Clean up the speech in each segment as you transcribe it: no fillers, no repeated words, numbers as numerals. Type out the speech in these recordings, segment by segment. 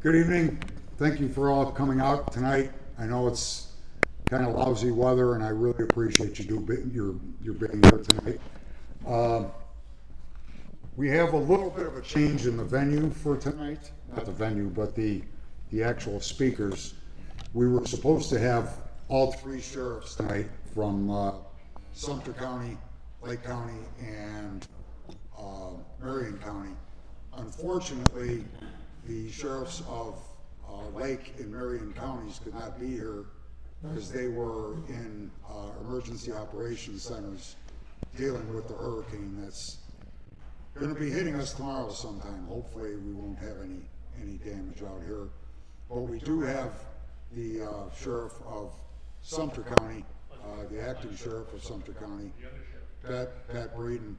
Good evening. Thank you for all coming out tonight. I know it's kind of lousy weather, and I really appreciate you your being here tonight. We have a little bit of a change in the venue for tonight. Not the venue, but the actual speakers. We were supposed to have all three sheriffs tonight from Sumter County, Lake County, and Marion County. Unfortunately, the sheriffs of Lake and Marion counties could not be here because they were in emergency operations centers dealing with the hurricane that's going to be hitting us tomorrow sometime. Hopefully we won't have any damage out here. But we do have the sheriff of Sumter County, the acting sheriff of Sumter County, Pat Breeden,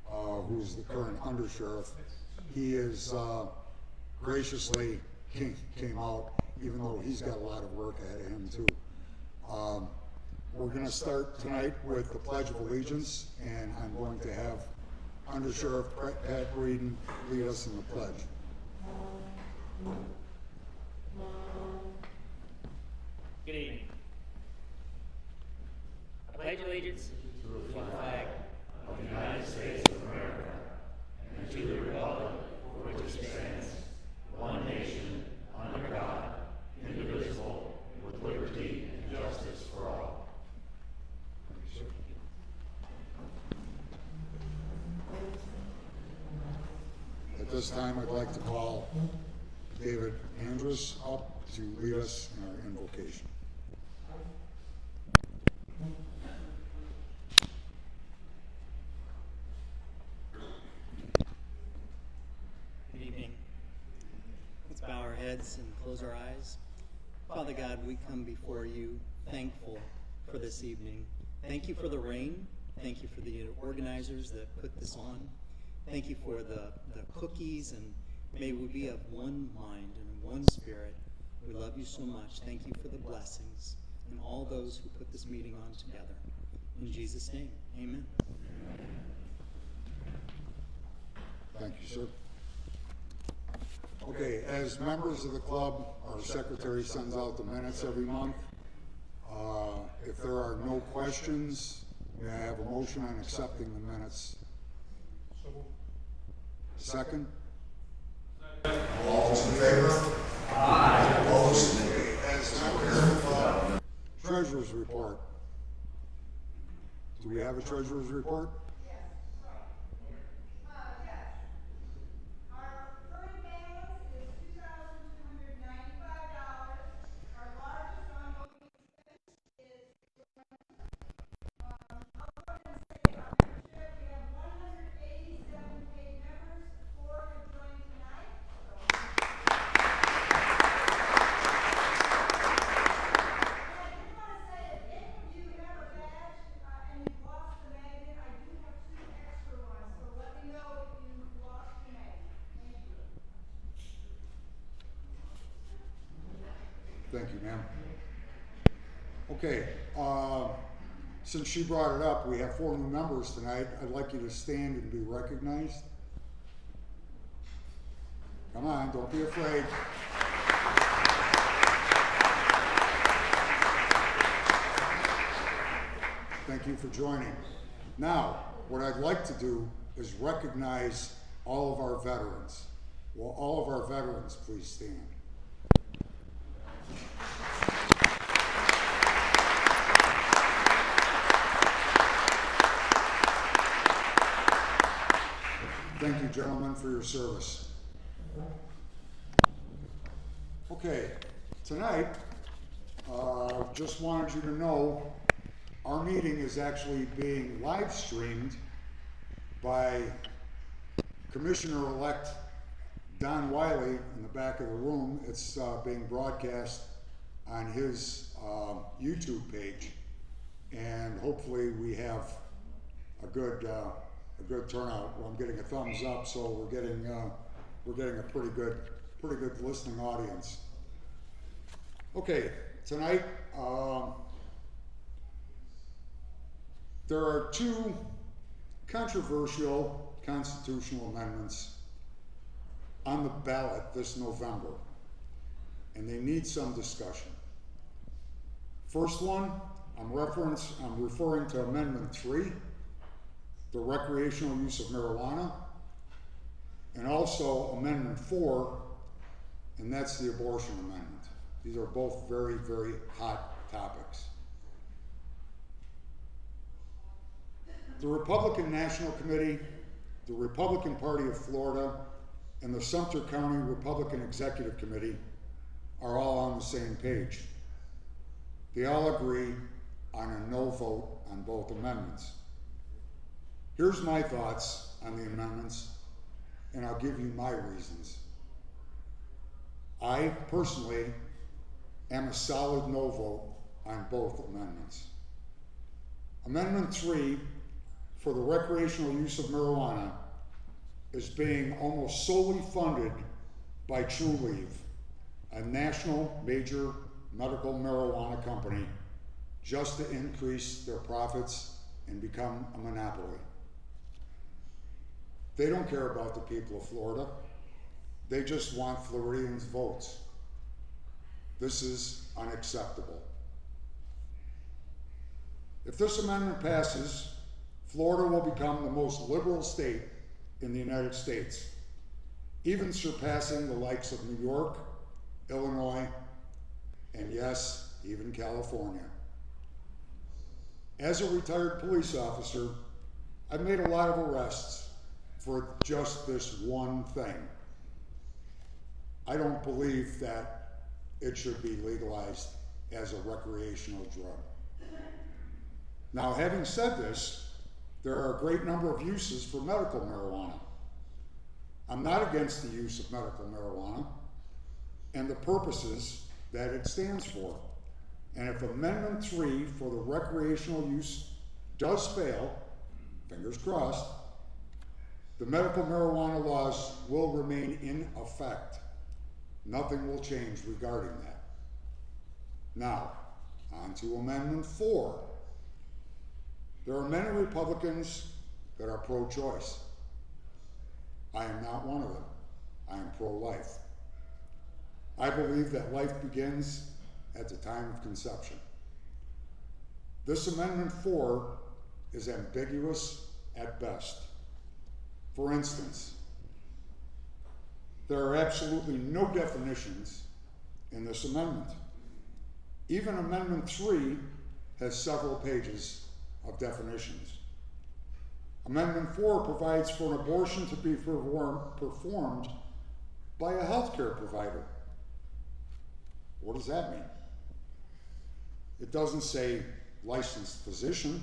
who's the current undersheriff. He is graciously came out, even though he's got a lot of work ahead of him too. We're going to start tonight with the Pledge of Allegiance, and I'm going to have Undersheriff Pat Breeden lead us in the pledge. Good evening. I pledge allegiance to the flag of the United States of America and to the republic for which it stands, one nation, under God, indivisible, with liberty and justice for all. At this time, I'd like to call David Andrus up to lead us in our invocation. Good evening. Let's bow our heads and close our eyes. Father God, we come before you thankful for this evening. Thank you for the rain. Thank you for the organizers that put this on. Thank you for the cookies, and may we be of one mind and one spirit. We love you so much. Thank you for the blessings and all those who put this meeting on together. In Jesus' name, amen. Thank you, sir. Okay, as members of the club, our secretary sends out the minutes every month. If there are no questions, may I have a motion on accepting the minutes? Second? All those in favor? Aye. Opposed? As members of the club, treasurer's report. Do we have a treasurer's report? Thank you, ma'am. Okay, since she brought it up, we have 4 new members tonight. I'd like you to stand and be recognized. Come on, don't be afraid. Thank you for joining. Now, what I'd like to do is recognize all of our veterans. Will all of our veterans please stand? Thank you, gentlemen, for your service. Okay, tonight, just wanted you to know our meeting is actually being live streamed by Commissioner-elect Don Wiley in the back of the room. It's being broadcast on his YouTube page, and hopefully we have a good turnout. Well, I'm getting a thumbs up, so we're getting a pretty good listening audience. Okay, tonight there are 2 controversial constitutional amendments on the ballot this November. and they need some discussion. First one, I'm referring to Amendment 3, the recreational use of marijuana, and also Amendment 4, and that's the abortion amendment. These are both very, very hot topics. The Republican National Committee, the Republican Party of Florida, and the Sumter County Republican Executive Committee are all on the same page. They all agree on a no vote on both amendments. Here's my thoughts on the amendments, and I'll give you my reasons. I personally am a solid no vote on both amendments. Amendment 3 for the recreational use of marijuana is being almost solely funded by Trulieve, a national major medical marijuana company, just to increase their profits and become a monopoly. They don't care about the people of Florida. They just want Floridians' votes. This is unacceptable. If this amendment passes, Florida will become the most liberal state in the United States, even surpassing the likes of New York, Illinois, and yes, even California. As a retired police officer, I've made a lot of arrests for just this one thing. I don't believe that it should be legalized as a recreational drug. Now, having said this, there are a great number of uses for medical marijuana. I'm not against the use of medical marijuana and the purposes that it stands for. And if Amendment 3 for the recreational use does fail, fingers crossed, the medical marijuana laws will remain in effect. Nothing will change regarding that. Now, on to Amendment 4. There are many Republicans that are pro-choice. I am not one of them. I am pro-life. I believe that life begins at the time of conception. This Amendment 4 is ambiguous at best. For instance, there are absolutely no definitions in this amendment. Even Amendment 3 has several pages of definitions. Amendment 4 provides for an abortion to be performed by a healthcare provider. What does that mean? It doesn't say licensed physician.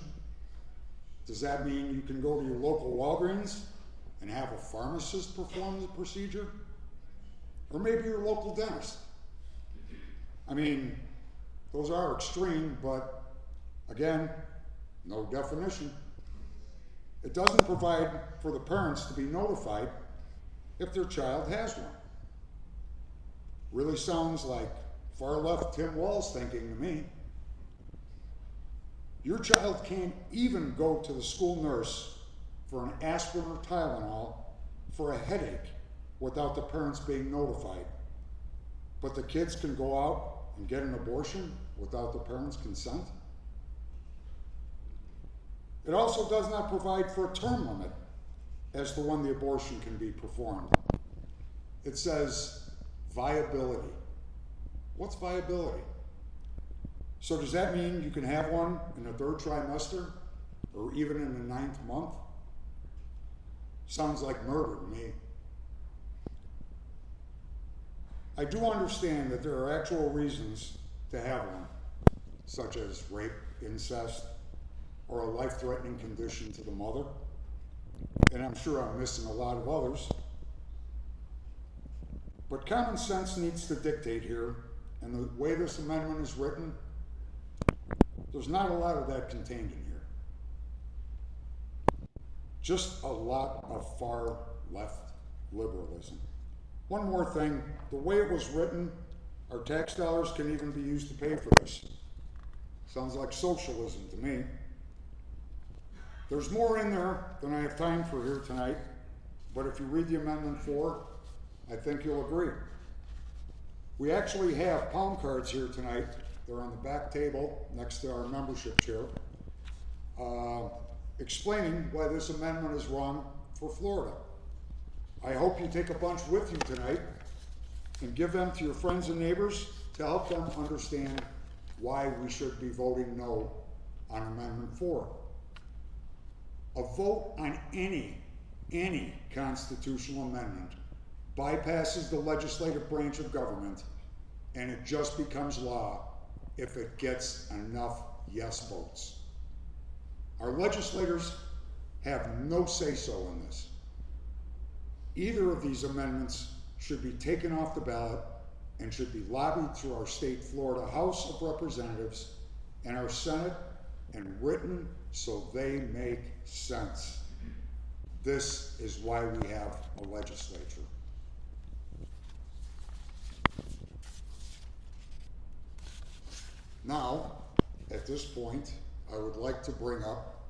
Does that mean you can go to your local Walgreens and have a pharmacist perform the procedure? Or maybe your local dentist? I mean, those are extreme, but again, no definition. It doesn't provide for the parents to be notified if their child has one. Really sounds like far left Tim Walz thinking to me. Your child can't even go to the school nurse for an aspirin or Tylenol for a headache without the parents being notified. But the kids can go out and get an abortion without the parents' consent? It also does not provide for a term limit as to when the abortion can be performed. It says viability. What's viability? So does that mean you can have one in the 3rd trimester or even in the 9th month? Sounds like murder to me. I do understand that there are actual reasons to have one, such as rape, incest, or a life-threatening condition to the mother, and I'm sure I'm missing a lot of others. But common sense needs to dictate here, and the way this amendment is written, there's not a lot of that contained in here. Just a lot of far left liberalism. One more thing, the way it was written, our tax dollars can even be used to pay for this. Sounds like socialism to me. There's more in there than I have time for here tonight, but if you read the Amendment 4, I think you'll agree. We actually have palm cards here tonight. They're on the back table next to our membership chair, explaining why this amendment is wrong for Florida. I hope you take a bunch with you tonight and give them to your friends and neighbors to help them understand why we should be voting no on Amendment 4. A vote on any constitutional amendment bypasses the legislative branch of government, and it just becomes law if it gets enough yes votes. Our legislators have no say-so in this. Either of these amendments should be taken off the ballot and should be lobbied through our state Florida House of Representatives and our Senate and written so they make sense. This is why we have a legislature. Now, at this point, I would like to bring up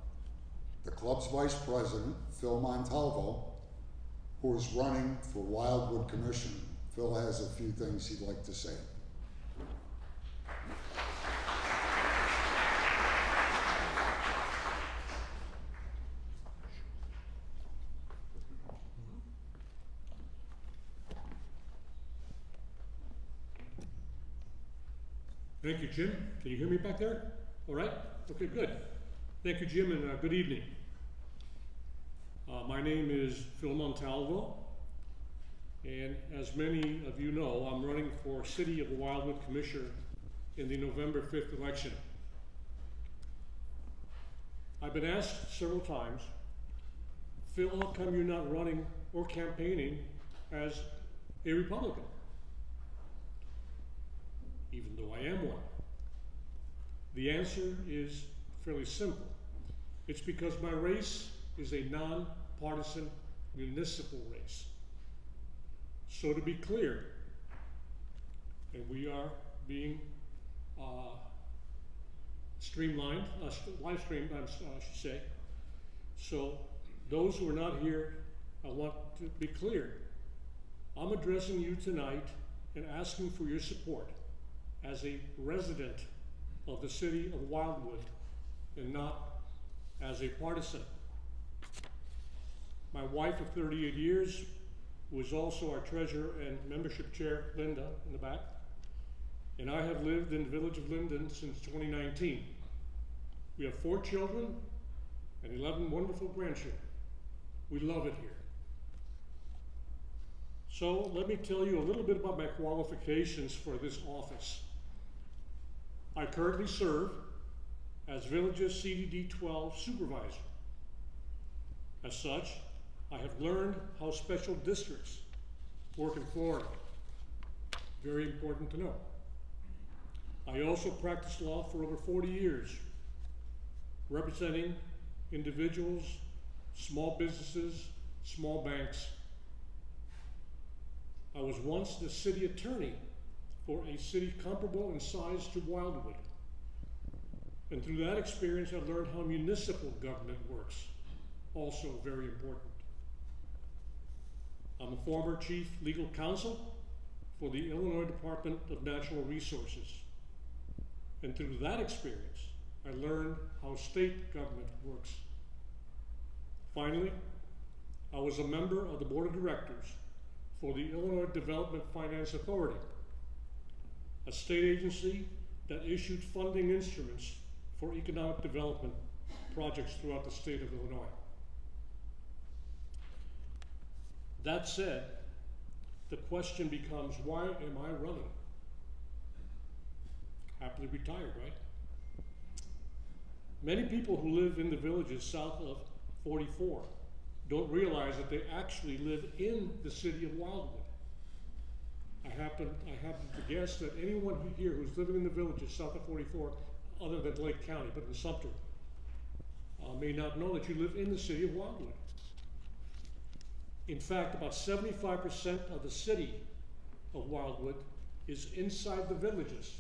the club's vice president, Phil Montalvo, who is running for Wildwood Commission. Phil has a few things he'd like to say. Thank you, Jim. Can you hear me back there? All right? Okay, good. Thank you, Jim, and good evening. My name is Phil Montalvo, and as many of you know, I'm running for City of Wildwood Commissioner in the November 5th election. I've been asked several times, Phil, how come you're not running or campaigning as a Republican? Even though I am one. The answer is fairly simple. It's because my race is a non-partisan municipal race. So to be clear, and we are being streamlined, live streamed, I should say. So those who are not here, I want to be clear. I'm addressing you tonight and asking for your support as a resident of the city of Wildwood and not as a partisan. My wife of 38 years, who is also our treasurer and membership chair, Linda, in the back, and I have lived in the village of Linden since 2019. We have 4 children and 11 wonderful grandchildren. We love it here. So let me tell you a little bit about my qualifications for this office. I currently serve as Village's CDD 12 supervisor. As such, I have learned how special districts work in Florida. Very important to know. I also practiced law for over 40 years, representing individuals, small businesses, small banks. I was once the city attorney for a city comparable in size to Wildwood. And through that experience, I learned how municipal government works, also very important. I'm a former chief legal counsel for the Illinois Department of Natural Resources. And through that experience, I learned how state government works. Finally, I was a member of the board of directors for the Illinois Development Finance Authority, a state agency that issued funding instruments for economic development projects throughout the state of Illinois. That said, the question becomes, why am I running? Happily retired, right? Many people who live in the villages south of 44 don't realize that they actually live in the city of Wildwood. I happen to guess that anyone here who's living in the villages south of 44, other than Lake County, but in Sumter, may not know that you live in the city of Wildwood. In fact, about 75% of the city of Wildwood is inside the villages,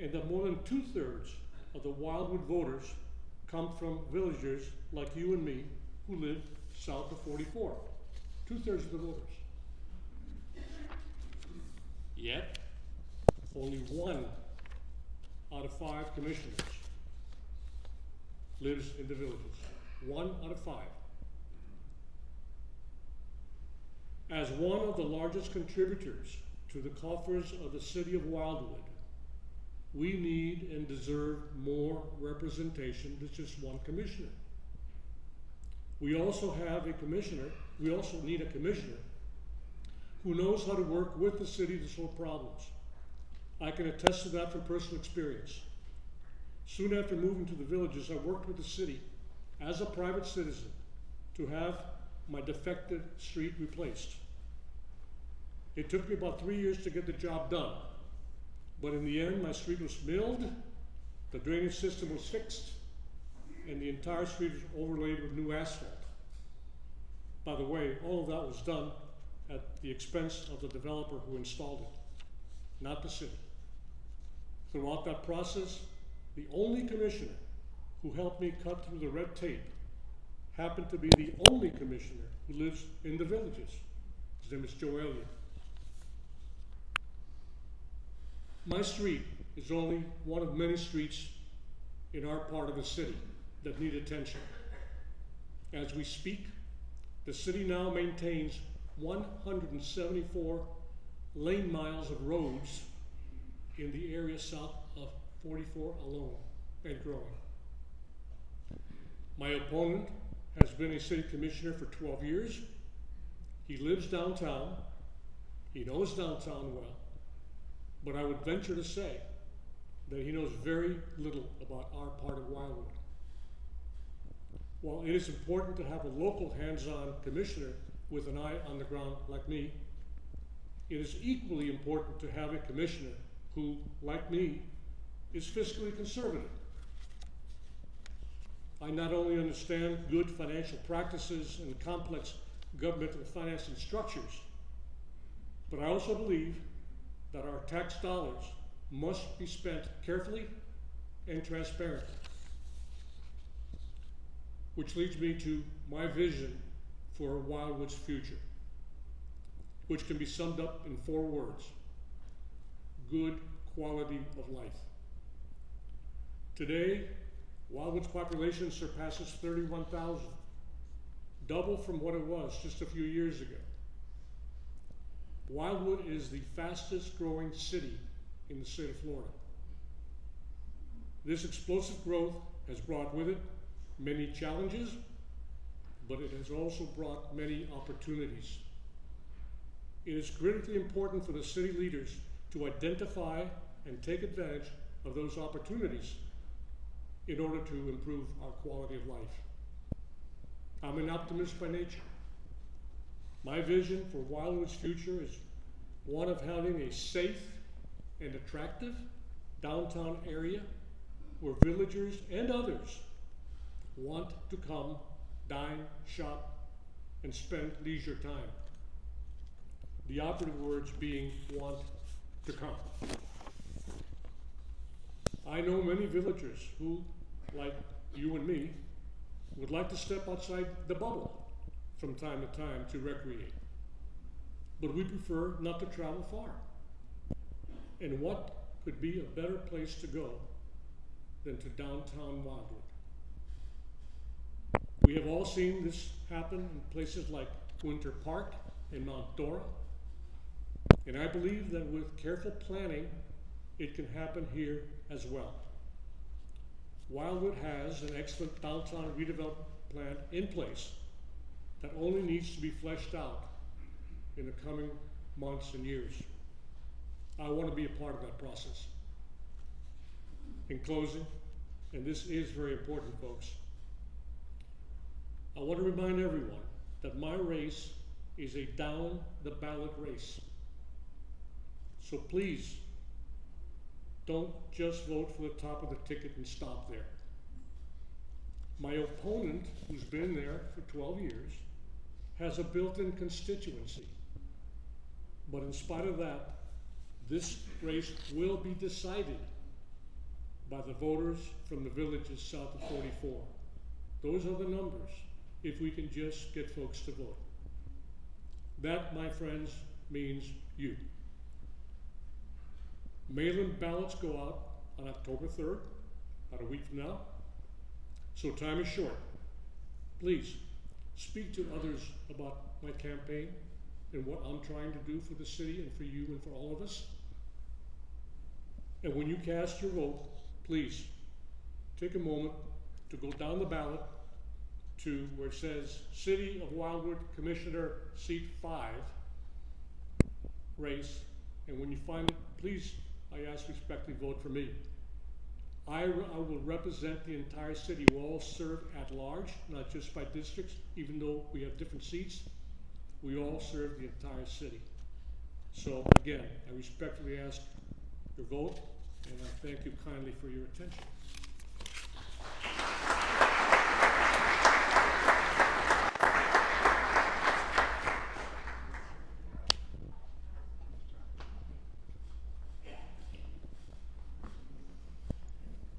and that more than 2/3 of the Wildwood voters come from villagers like you and me who live south of 44. 2/3 of the voters. Yet, only 1 out of 5 commissioners lives in the villages. 1 out of 5. As one of the largest contributors to the coffers of the city of Wildwood, we need and deserve more representation than just 1 commissioner. We also need a commissioner who knows how to work with the city to solve problems. I can attest to that from personal experience. Soon after moving to the villages, I worked with the city as a private citizen to have my defective street replaced. It took me about 3 years to get the job done, but in the end, my street was milled, the drainage system was fixed, and the entire street was overlaid with new asphalt. By the way, all of that was done at the expense of the developer who installed it, not the city. Throughout that process, the only commissioner who helped me cut through the red tape happened to be the only commissioner who lives in the villages. His name is Joe Elliott. My street is only one of many streets in our part of the city that need attention. As we speak, the city now maintains 174 lane miles of roads in the area south of 44 alone, and growing. My opponent has been a city commissioner for 12 years. He lives downtown. He knows downtown well. But I would venture to say that he knows very little about our part of Wildwood. While it is important to have a local hands-on commissioner with an eye on the ground like me, it is equally important to have a commissioner who, like me, is fiscally conservative. I not only understand good financial practices and complex governmental financing structures, but I also believe that our tax dollars must be spent carefully and transparently. Which leads me to my vision for Wildwood's future, which can be summed up in 4 words: good quality of life. Today, Wildwood's population surpasses 31,000, double from what it was just a few years ago. Wildwood is the fastest growing city in the state of Florida. This explosive growth has brought with it many challenges, but it has also brought many opportunities. It is critically important for the city leaders to identify and take advantage of those opportunities in order to improve our quality of life. I'm an optimist by nature. My vision for Wildwood's future is one of having a safe and attractive downtown area where villagers and others want to come, dine, shop, and spend leisure time. The operative words being want to come. I know many villagers who, like you and me, would like to step outside the bubble from time to time to recreate. But we prefer not to travel far. And what could be a better place to go than to downtown Wildwood? We have all seen this happen in places like Winter Park and Mount Dora. And I believe that with careful planning, it can happen here as well. Wildwood has an excellent downtown redevelopment plan in place that only needs to be fleshed out in the coming months and years. I want to be a part of that process. In closing, and this is very important, folks, I want to remind everyone that my race is a down-the-ballot race. So please, don't just vote for the top of the ticket and stop there. My opponent, who's been there for 12 years, has a built-in constituency. But in spite of that, this race will be decided by the voters from the villages south of 44. Those are the numbers, if we can just get folks to vote. That, my friends, means you. Mail-in ballots go out on October 3rd, about a week from now. So time is short. Please, speak to others about my campaign and what I'm trying to do for the city and for you and for all of us. And when you cast your vote, please take a moment to go down the ballot to where it says City of Wildwood Commissioner Seat 5 race. And when you find it, please, I ask respectfully, vote for me. I will represent the entire city. We'll all serve at large, not just by districts, even though we have different seats. We all serve the entire city. So again, I respectfully ask your vote, and I thank you kindly for your attention.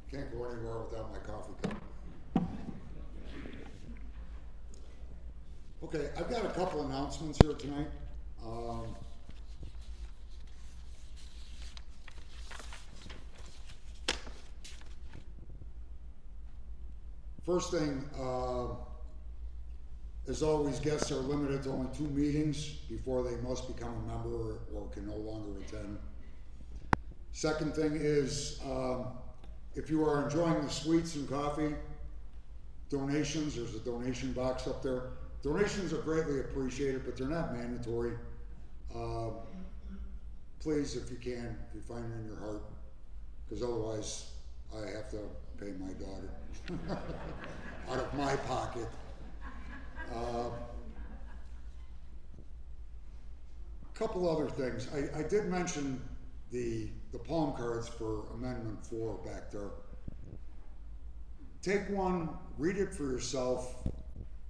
Can't go anywhere without my coffee cup. Okay, I've got a couple announcements here tonight. First thing, as always, guests are limited to only 2 meetings before they must become a member or can no longer attend. Second thing is, if you are enjoying the sweets and coffee, donations, there's a donation box up there. Donations are greatly appreciated, but they're not mandatory. Please, if you can, if you find it in your heart, because otherwise I have to pay my daughter out of my pocket. Couple other things. I did mention the palm cards for Amendment 4 back there. Take one, read it for yourself,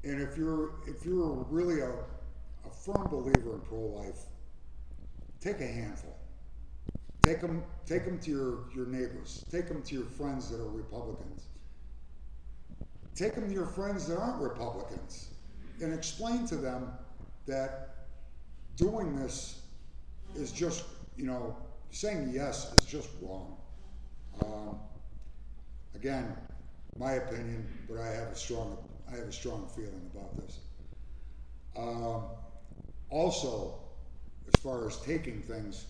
and if you're really a firm believer in pro-life, take a handful. Take them to your neighbors. Take them to your friends that are Republicans. Take them to your friends that aren't Republicans, and explain to them that doing this is just, saying yes is just wrong. Again, my opinion, but I have a strong feeling about this. Also, as far as taking things,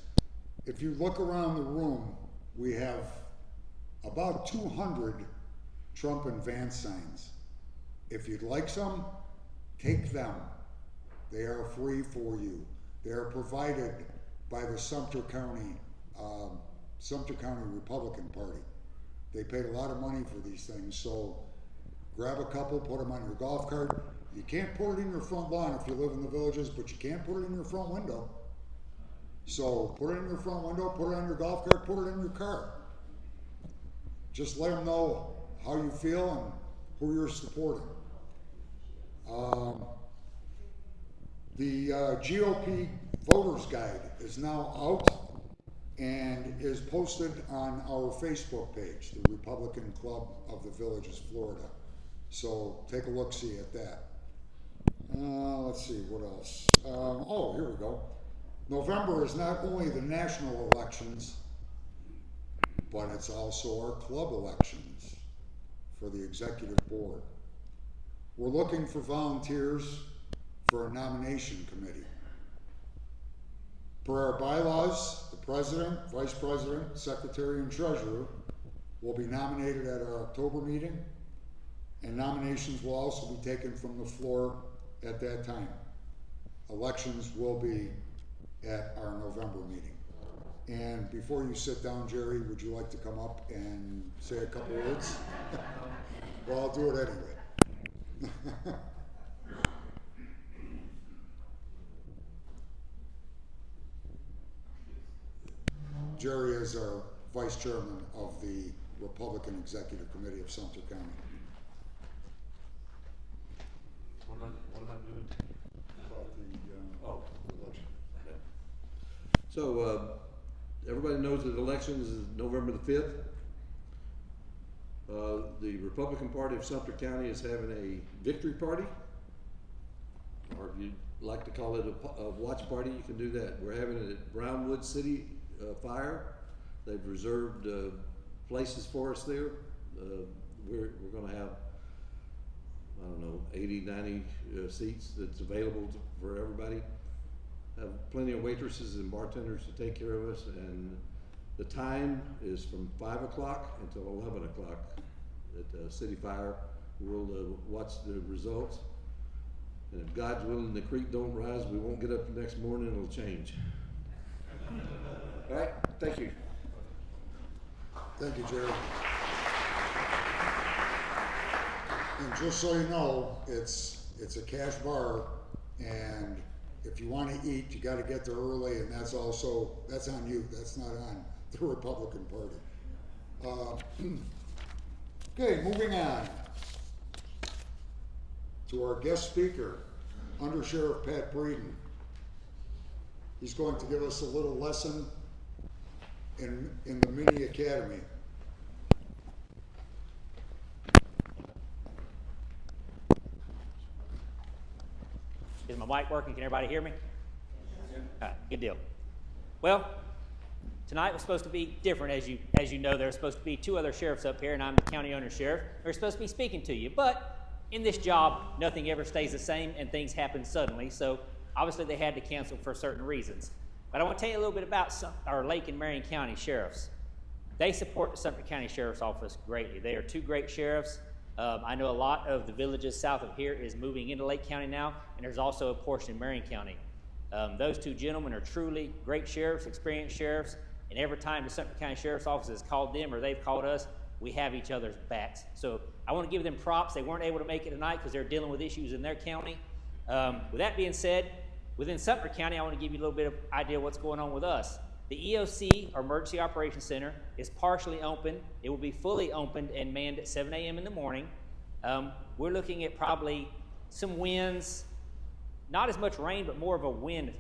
if you look around the room, we have about 200 Trump and Vance signs. If you'd like some, take them. They are free for you. They are provided by the Sumter County Republican Party. They paid a lot of money for these things, so grab a couple, put them on your golf cart. You can't put it in your front lawn if you live in the villages, but you can put it in your front window. So put it in your front window, put it on your golf cart, put it in your car. Just let them know how you feel and who you're supporting. The GOP Voters Guide is now out and is posted on our Facebook page, the Republican Club of the Villages, Florida. So take a look-see at that. Let's see, what else? Oh, here we go. November is not only the national elections, but it's also our club elections for the executive board. We're looking for volunteers for a nomination committee. Per our bylaws, the president, vice president, secretary, and treasurer will be nominated at our October meeting, and nominations will also be taken from the floor at that time. Elections will be at our November meeting. And before you sit down, Jerry, would you like to come up and say a couple words? Well, I'll do it anyway. Jerry is our vice chairman of the Republican Executive Committee of Sumter County. What am I doing? About the election. So, everybody knows that elections is November the 5th. The Republican Party of Sumter County is having a victory party, or if you'd like to call it a watch party, you can do that. We're having it at Brownwood City Fire They've reserved places for us there. We're going to have, I don't know, 80, 90 seats that's available for everybody. Have plenty of waitresses and bartenders to take care of us, and the time is from 5 o'clock until 11 o'clock at City Fire. We'll watch the results, and if God's willing the creek don't rise, we won't get up the next morning, it'll change. All right, thank you. Thank you, Jerry. And just so you know, it's a cash bar, and if you want to eat, you got to get there early, and that's on you. That's not on the Republican Party. Okay, moving on to our guest speaker, Under Sheriff Pat Breeden. He's going to give us a little lesson in the mini academy. Is my mic working? Can everybody hear me? All right, good deal. Well, tonight was supposed to be different. As you know, there's supposed to be 2 other sheriffs up here, and I'm the county owner sheriff. They're supposed to be speaking to you, but in this job, nothing ever stays the same, and things happen suddenly. So obviously, they had to cancel for certain reasons. But I want to tell you a little bit about our Lake and Marion County sheriffs. They support the Sumter County Sheriff's Office greatly. They are 2 great sheriffs. I know a lot of the villages south of here is moving into Lake County now, and there's also a portion in Marion County. Those 2 gentlemen are truly great sheriffs, experienced sheriffs, and every time the Sumter County Sheriff's Office has called them or they've called us, we have each other's backs. So I want to give them props. They weren't able to make it tonight because they're dealing with issues in their county. With that being said, within Sumter County, I want to give you a little bit of idea of what's going on with us. The EOC, or Emergency Operations Center, is partially open. It will be fully opened and manned at 7 a.m. in the morning. We're looking at probably some winds, not as much rain, but more of a wind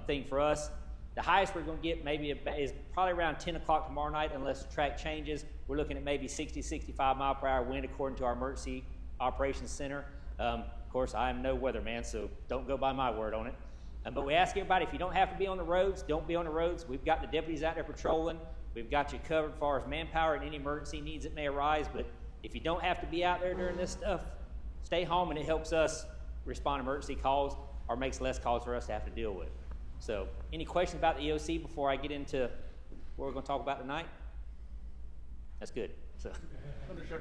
thing for us. The highest we're going to get maybe is probably around 10 o'clock tomorrow night, unless the track changes. We're looking at maybe 60, 65 mile per hour wind according to our Emergency Operations Center. Of course, I am no weatherman, so don't go by my word on it. But we ask everybody, if you don't have to be on the roads, don't be on the roads. We've got the deputies out there patrolling. We've got you covered as far as manpower and any emergency needs that may arise. But if you don't have to be out there during this stuff, stay home, and it helps us respond to emergency calls or makes less calls for us to have to deal with. So any questions about the EOC before I get into what we're going to talk about tonight? That's good. So,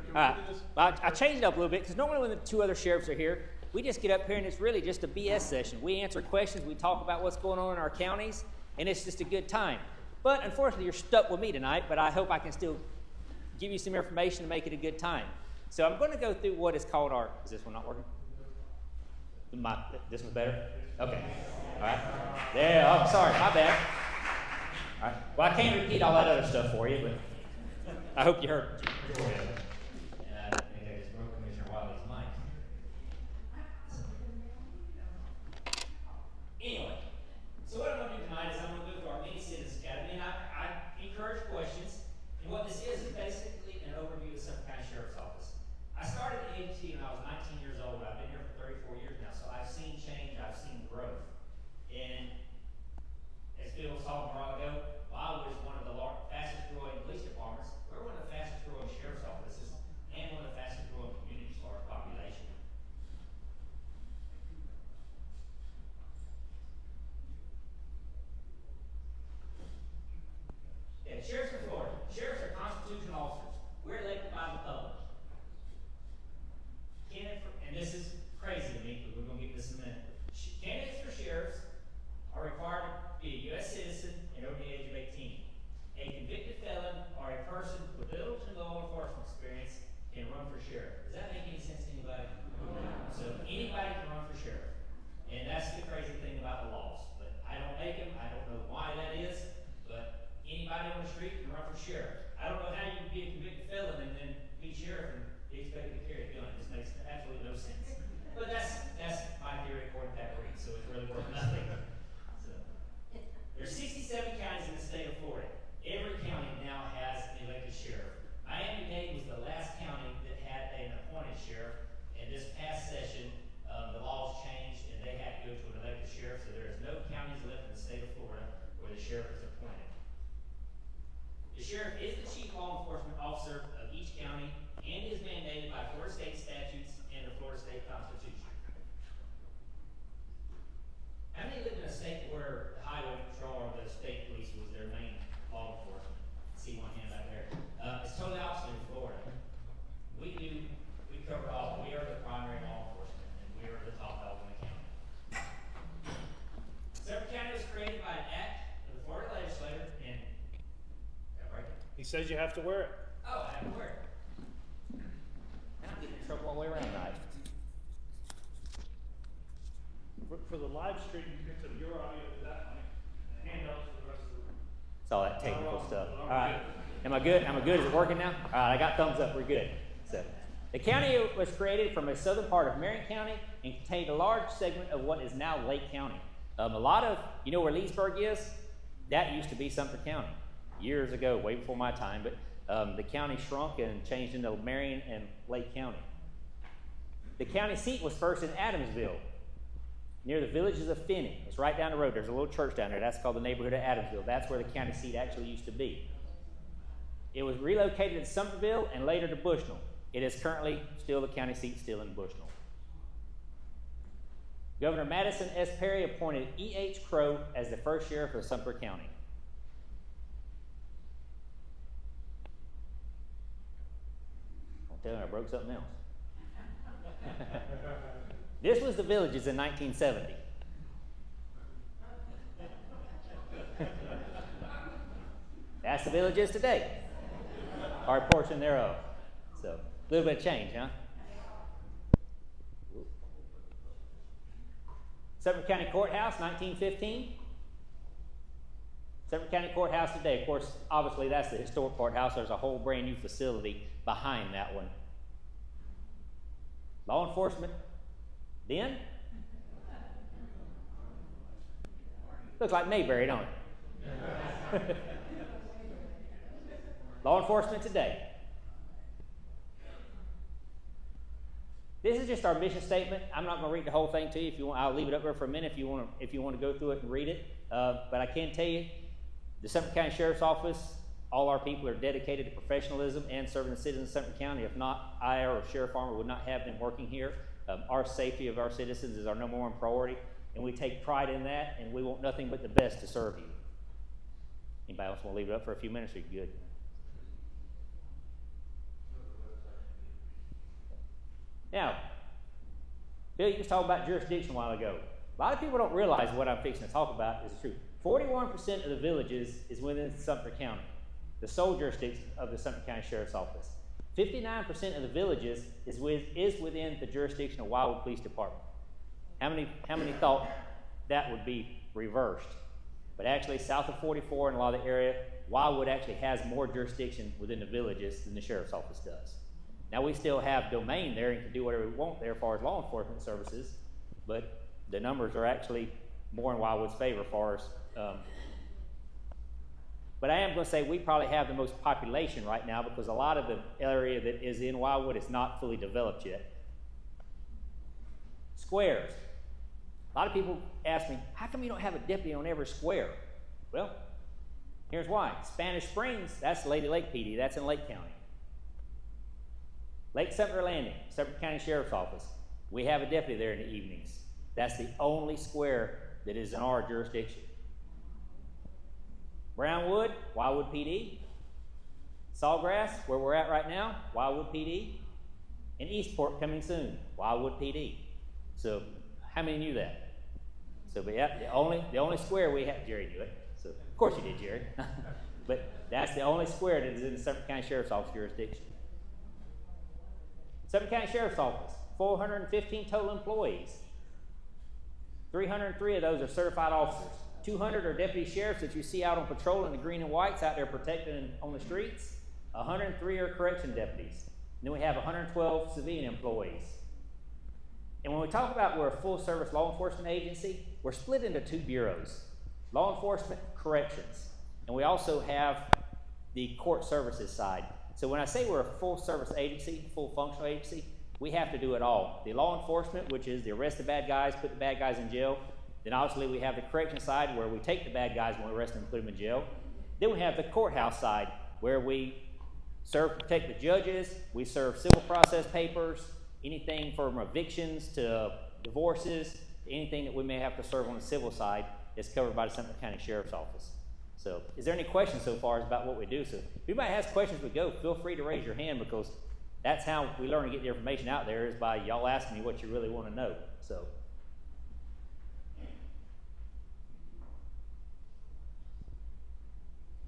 I changed it up a little bit because normally when the 2 other sheriffs are here, we just get up here and it's really just a BS session. We answer questions, we talk about what's going on in our counties, and it's just a good time. But unfortunately, you're stuck with me tonight, but I hope I can still give you some information to make it a good time. So I'm going to go through what is called our, is this one not working? This one's better? Okay. All right. There, oh, sorry, my bad. All right. Well, I can't repeat all that other stuff for you, but I hope you heard. And I think I just broke Commissioner Wiley's mic. Anyway, so what I'm going to do tonight is I'm going to go through our mini Citizens Academy, and I encourage questions. And what this is basically an overview of the Sumter County Sheriff's Office. I started at the agency when I was 19 years old. I've been here for 34 years now, so I've seen change, I've seen growth. And as Phil was talking a while ago, I was one of the fastest growing police departments. We're one of the fastest growing sheriff's offices and one of the fastest growing communities for our population. Yeah, sheriffs in Florida. Sheriffs are constitutional officers. We're elected by the public. And this is crazy to me, but we're going to get this in a minute. Candidates for sheriffs are required to be a U.S. citizen and over the age of 18. A convicted felon or a person with little to no law enforcement experience can run for sheriff. Does that make any sense to anybody? So anybody can run for sheriff. And that's the crazy thing about the laws. But I don't make them. I don't know why that is. But anybody on the street can run for sheriff. I don't know how you can be a convicted felon and then be sheriff and be expected to carry a gun. It just makes absolutely no sense. But that's my theory according to that read. So says you have to wear it. Oh, I have to wear it. And I'm getting in trouble all the way around tonight. For the live stream, you picked up your audio to that mic, and handouts for the rest of the room. It's all that technical Oh, stuff. I'm All right. good. Am I good? Am I good? Is it working now? All right, I got thumbs up. We're good. So, the county was created from a southern part of Marion County and contained a large segment of what is now Lake County. A lot of, you know where Leesburg is? That used to be Sumter County years ago, way before my time, but the county shrunk and changed into Marion and Lake County. The county seat was first in Adamsville, near the villages of Finney. It's right down the road. There's a little church down there. That's called the neighborhood of Adamsville. That's where the county seat actually used to be. It was relocated to Sumterville and later to Bushnell. It is currently still the county seat, still in Bushnell. Governor Madison S. Perry appointed E.H. Crow as the first sheriff of Sumter County. I'll tell you, I broke something else. This was the villages in 1970. That's the villages today, or a portion thereof. So, a little bit of change, huh? Sumter County Courthouse, 1915. Sumter County Courthouse today. Of course, obviously, that's the historic courthouse. There's a whole brand new facility behind that one. Law enforcement, then? Looks like Mayberry, don't it? Law enforcement today. This is just our mission statement. I'm not going to read the whole thing to you. If you want, I'll leave it up there for a minute if you want to go through it and read it. But I can tell you, the Sumter County Sheriff's Office, all our people are dedicated to professionalism and serving the citizens of Sumter County. If not, I or Sheriff Farmer would not have them working here. Our safety of our citizens is our number one priority, and we take pride in that, and we want nothing but the best to serve you. Anybody else want to leave it up for a few minutes? Or you good? Now, Bill, you was talking about jurisdiction a while ago. A lot of people don't realize what I'm fixing to talk about is true. 41% of the villages is within Sumter County, the sole jurisdiction of the Sumter County Sheriff's Office. 59% of the villages is within the jurisdiction of Wildwood Police Department. How many thought that would be reversed? But actually, south of 44 in a lot of the area, Wildwood actually has more jurisdiction within the villages than the Sheriff's Office does. Now, we still have domain there and can do whatever we want there as far as law enforcement services, but the numbers are actually more in Wildwood's favor as far as but I am going to say we probably have the most population right now because a lot of the area that is in Wildwood is not fully developed yet. Squares. A lot of people ask me, how come you don't have a deputy on every square? Well, here's why. Spanish Springs, that's Lady Lake PD. That's in Lake County. Lake Sumter Landing, Sumter County Sheriff's Office. We have a deputy there in the evenings. That's the only square that is in our jurisdiction. Brownwood, Wildwood PD. Sawgrass, where we're at right now, Wildwood PD. And Eastport coming soon, Wildwood PD. So, how many knew that? So, but yeah, the only square we have, Jerry knew it. So, of course you did, Jerry. But that's the only square that is in the Sumter County Sheriff's Office jurisdiction. Sumter County Sheriff's Office, 415 total employees. 303 of those are certified officers. 200 are deputy sheriffs that you see out on patrol in the green and whites out there protecting on the streets. 103 are correction deputies. And then we have 112 civilian employees. And when we talk about we're a full-service law enforcement agency, we're split into two bureaus, law enforcement, corrections. And we also have the court services side. So when I say we're a full-service agency, full functional agency, we have to do it all. The law enforcement, which is the arrest the bad guys, put the bad guys in jail. Then obviously we have the correction side where we take the bad guys when we arrest them and put them in jail. Then we have the courthouse side where we protect the judges, we serve civil process papers, anything from evictions to divorces, anything that we may have to serve on the civil side is covered by the Sumter County Sheriff's Office. So is there any questions so far about what we do? So if anybody has questions as we go, feel free to raise your hand because that's how we learn to get the information out there is by y'all asking me what you really want to know. So.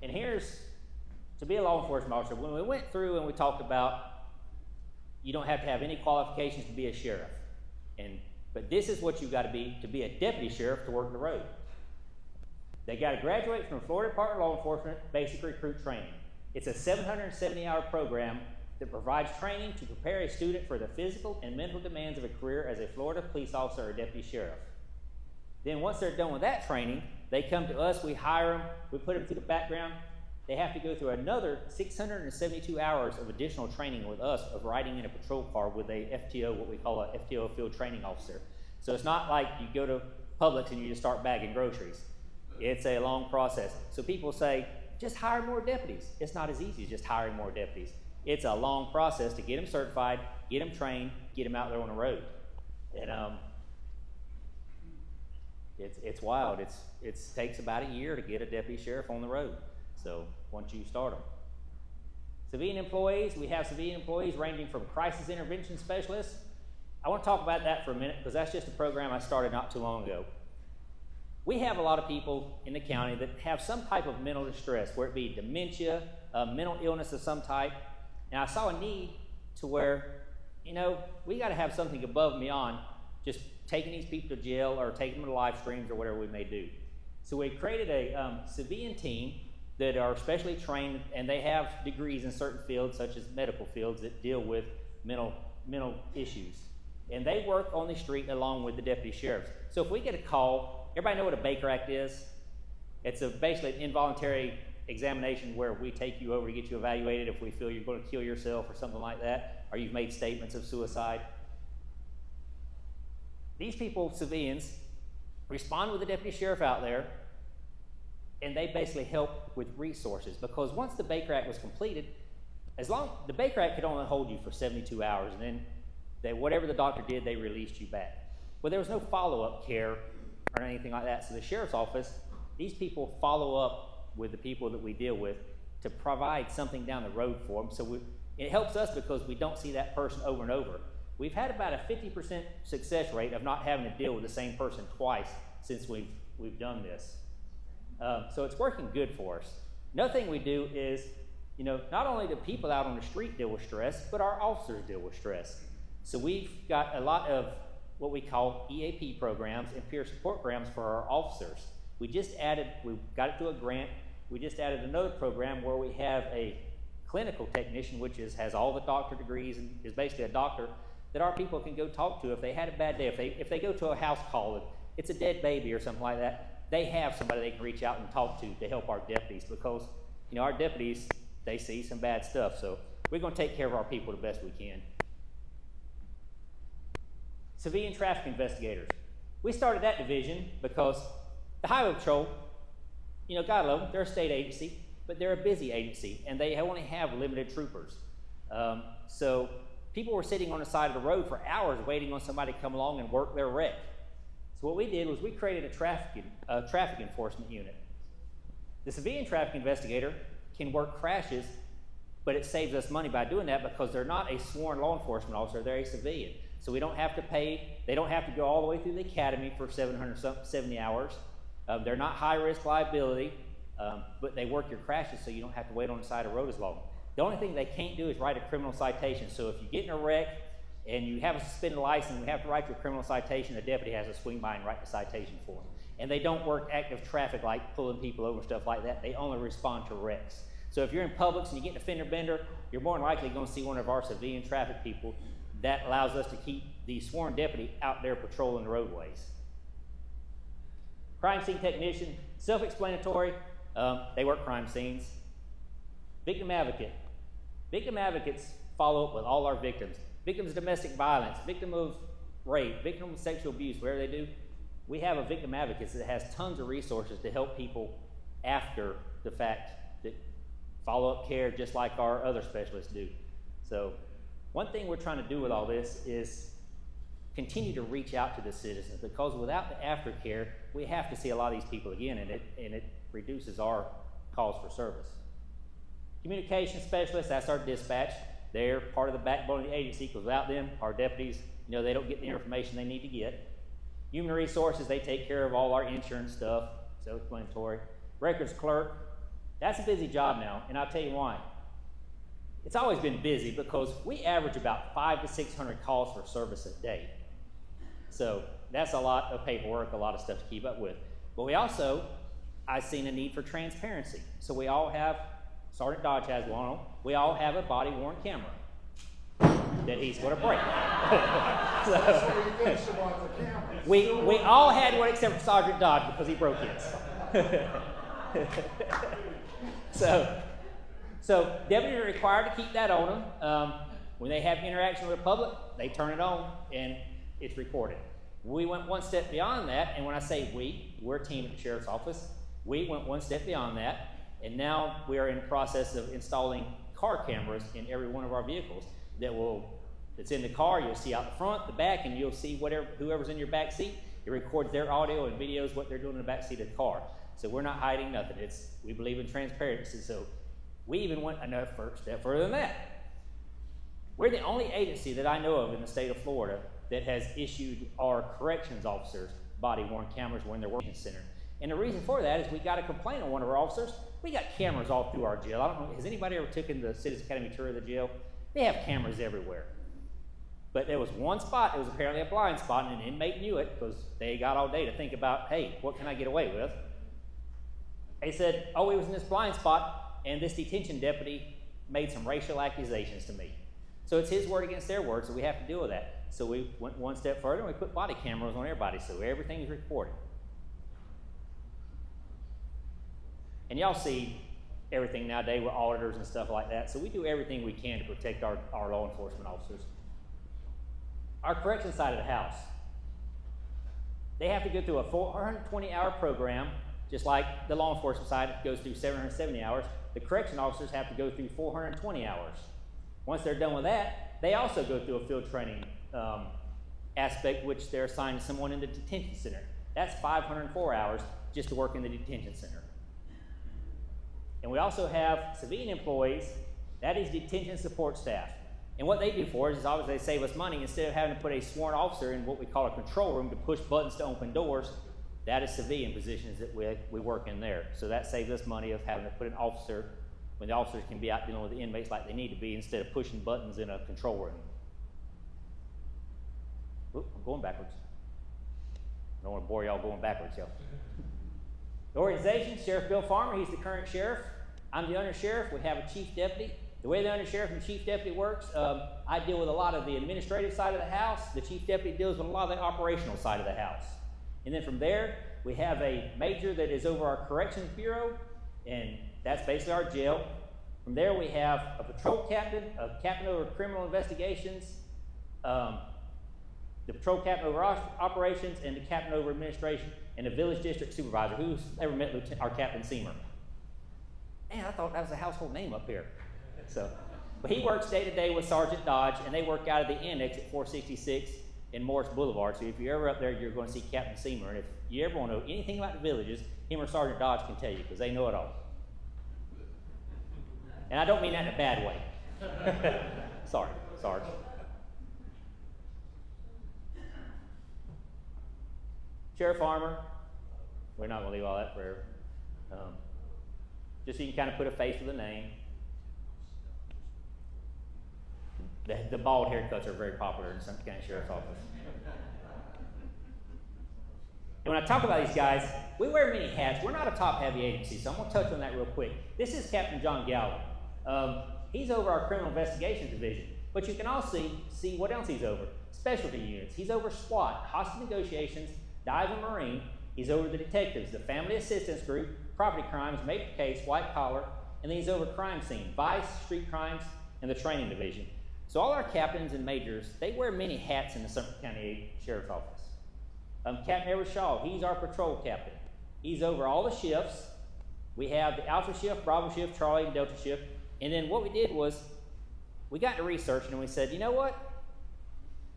And here's to be a law enforcement officer, when we went through and we talked about you don't have to have any qualifications to be a sheriff, but this is what you've got to be a deputy sheriff to work the road. They got to graduate from Florida Department of Law Enforcement Basic Recruit Training. It's a 770-hour program that provides training to prepare a student for the physical and mental demands of a career as a Florida police officer or deputy sheriff. Then once they're done with that training, they come to us, we hire them, we put them through the background. They have to go through another 672 hours of additional training with us of riding in a patrol car with a FTO, what we call a FTO field training officer. So it's not like you go to Publix and you just start bagging groceries. It's a long process. So people say, just hire more deputies. It's not as easy as just hiring more deputies. It's a long process to get them certified, get them trained, get them out there on the road. And it's wild. It takes about a year to get a deputy sheriff on the road. So once you start them. Civilian employees, we have civilian employees ranging from crisis intervention specialists. I want to talk about that for a minute because that's just a program I started not too long ago. We have a lot of people in the county that have some type of mental distress, whether it be dementia, mental illness of some type. And I saw a need to where, we got to have something above and beyond just taking these people to jail or taking them to live streams or whatever we may do. So we created a civilian team that are specially trained, and they have degrees in certain fields, such as medical fields, that deal with mental issues. And they work on the street along with the deputy sheriffs. So if we get a call, everybody know what a Baker Act is? It's basically an involuntary examination where we take you over to get you evaluated if we feel you're going to kill yourself or something like that, or you've made statements of suicide. These people, civilians, respond with the deputy sheriff out there, and they basically help with resources, because once the Baker Act was completed, the Baker Act could only hold you for 72 hours, and then whatever the doctor did, they released you back. Well, there was no follow-up care or anything like that. So the sheriff's office, these people follow up with the people that we deal with to provide something down the road for them. So it helps us because we don't see that person over and over. We've had about a 50% success rate of not having to deal with the same person twice since we've done this. So it's working good for us. Another thing we do is, not only do people out on the street deal with stress, but our officers deal with stress. So we've got a lot of what we call EAP programs and peer support programs for our officers. We got it to a grant. We just added another program where we have a clinical technician, which has all the doctor degrees and is basically a doctor that our people can go talk to if they had a bad day. If they go to a house call and it's a dead baby or something like that, they have somebody they can reach out and talk to help our deputies, because our deputies, they see some bad stuff. So we're going to take care of our people the best we can. Civilian traffic investigators. We started that division because the Highway Patrol, God love them, they're a state agency, but they're a busy agency, and they only have limited troopers. So people were sitting on the side of the road for hours waiting on somebody to come along and work their wreck. So what we did was we created a traffic enforcement unit. The civilian traffic investigator can work crashes, but it saves us money by doing that because they're not a sworn law enforcement officer, they're a civilian. So we don't have to pay, they don't have to go all the way through the academy for 770 hours. They're not high-risk liability, but they work your crashes so you don't have to wait on the side of the road as long. The only thing they can't do is write a criminal citation. So if you get in a wreck and you have a suspended license and you have to write your criminal citation, the deputy has to swing by and write the citation for them. And they don't work active traffic like pulling people over and stuff like that. They only respond to wrecks. So if you're in Publix and you get in a fender bender, you're more than likely going to see one of our civilian traffic people. That allows us to keep the sworn deputy out there patrolling the roadways. Crime scene technician, self-explanatory, they work crime scenes. Victim advocate. Victim advocates follow up with all our victims. Victims of domestic violence, victim of rape, victim of sexual abuse, whatever they do. We have a victim advocate that has tons of resources to help people after the fact, that follow-up care just like our other specialists do. So one thing we're trying to do with all this is continue to reach out to the citizens, because without the aftercare, we have to see a lot of these people again, and it reduces our calls for service. Communication specialists, that's our dispatch. They're part of the backbone of the agency, because without them, our deputies, they don't get the information they need to get. Human resources, they take care of all our insurance stuff, self-explanatory. Records clerk, That's a busy job now, and I'll tell you why. It's always been busy because we average about 500 to 600 calls for service a day. So that's a lot of paperwork, a lot of stuff to keep up with. But we also, I've seen a need for transparency. So we all have, Sergeant Dodge has one on, we all have a body-worn camera that he's going to break. We all had one except for Sergeant Dodge because he broke his. So deputies are required to keep that on them. When they have interaction with the public, they turn it on and it's recorded. We went one step beyond that, and when I say we're a team at the Sheriff's Office. We went one step beyond that, and now we are in the process of installing car cameras in every one of our vehicles that's in the car. You'll see out the front, the back, and you'll see whoever's in your back seat. It records their audio and videos what they're doing in the back seat of the car. So we're not hiding nothing. We believe in transparency. So we even went another step further than that. We're the only agency that I know of in the state of Florida that has issued our corrections officers body-worn cameras when they're working center. And the reason for that is we got a complaint on one of our officers. We got cameras all through our jail. I don't know, has anybody ever taken the Citizens Academy tour of the jail? They have cameras everywhere. But there was one spot, it was apparently a blind spot, and an inmate knew it because they got all day to think about, hey, what can I get away with? They said, oh, he was in this blind spot, and this detention deputy made some racial accusations to me. So it's his word against their word, so we have to deal with that. So we went one step further, and we put body cameras on everybody, so everything is recorded. And y'all see everything nowadays with auditors and stuff like that, so we do everything we can to protect our law enforcement officers. Our correction side of the house, they have to go through a 420-hour program, just like the law enforcement side goes through 770 hours. The correction officers have to go through 420 hours. Once they're done with that, they also go through a field training aspect, which they're assigned to someone in the detention center. That's 504 hours just to work in the detention center. And we also have civilian employees, that is detention support staff. And what they do for us is obviously they save us money. Instead of having to put a sworn officer in what we call a control room to push buttons to open doors, that is civilian positions that we work in there. So that saves us money of having to put an officer when the officers can be out dealing with the inmates like they need to be instead of pushing buttons in a control room. Oop, I'm going backwards. I don't want to bore y'all going backwards, y'all. The organization, Sheriff Bill Farmer, he's the current sheriff. I'm the undersheriff. We have a chief deputy. The way the undersheriff and chief deputy works, I deal with a lot of the administrative side of the house. The chief deputy deals with a lot of the operational side of the house. And then from there, we have a major that is over our corrections bureau, and that's basically our jail. From there, we have a patrol captain, a captain over criminal investigations, the patrol captain over operations, and the captain over administration, and the village district supervisor. Who's ever met our Captain Seamer? Man, I thought that was a household name up here. But he works day to day with Sergeant Dodge, and they work out of the annex at 466 in Morris Boulevard. So if you're ever up there, you're going to see Captain Seamer. And if you ever want to know anything about the villages, him or Sergeant Dodge can tell you because they know it all. And I don't mean that in a bad way. Sorry, Sarge. Sheriff Farmer, we're not going to leave all that forever. Just so you can kind of put a face with a name. The bald haircuts are very popular in Sumter County Sheriff's Office. And when I talk about these guys, we wear many hats. We're not a top-heavy agency, so I'm going to touch on that real quick. This is Captain John Galvin. He's over our Criminal Investigations Division, but you can also see what else he's over. Specialty units. He's over SWAT, Hostage Negotiations, Dive and Marine. He's over the detectives, the Family Assistance Group, Property Crimes, Maple Case, White Collar, and then he's over Crime Scene, Vice, Street Crimes, and the Training Division. So all our captains and majors, they wear many hats in the Sumter County Sheriff's Office. Captain Edward Shaw, he's our patrol captain. He's over all the shifts. We have the Alpha shift, Bravo shift, Charlie, and Delta shift. And then what we did was we got to research and we said, you know what?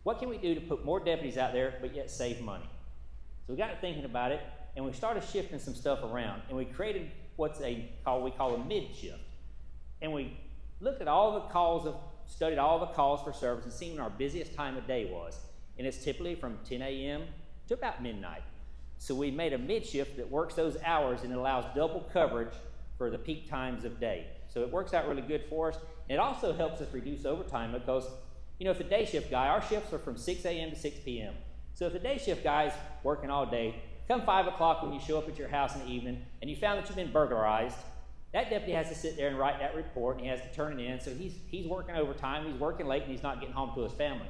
What can we do to put more deputies out there but yet save money? So we got to thinking about it, and we started shifting some stuff around, and we created we call a mid shift. And we looked at all the calls studied all the calls for service and seen when our busiest time of day was. And it's typically from 10 a.m. to about midnight. So we made a mid shift that works those hours and it allows double coverage for the peak times of day. So it works out really good for us. And it also helps us reduce overtime because, you know, if the day shift guy, our shifts are from 6 a.m. to 6 p.m. So if the day shift guy's working all day, come 5 o'clock when you show up at your house in the evening and you found that you've been burglarized, that deputy has to sit there and write that report, and he has to turn it in. So he's working overtime, he's working late, and he's not getting home to his family.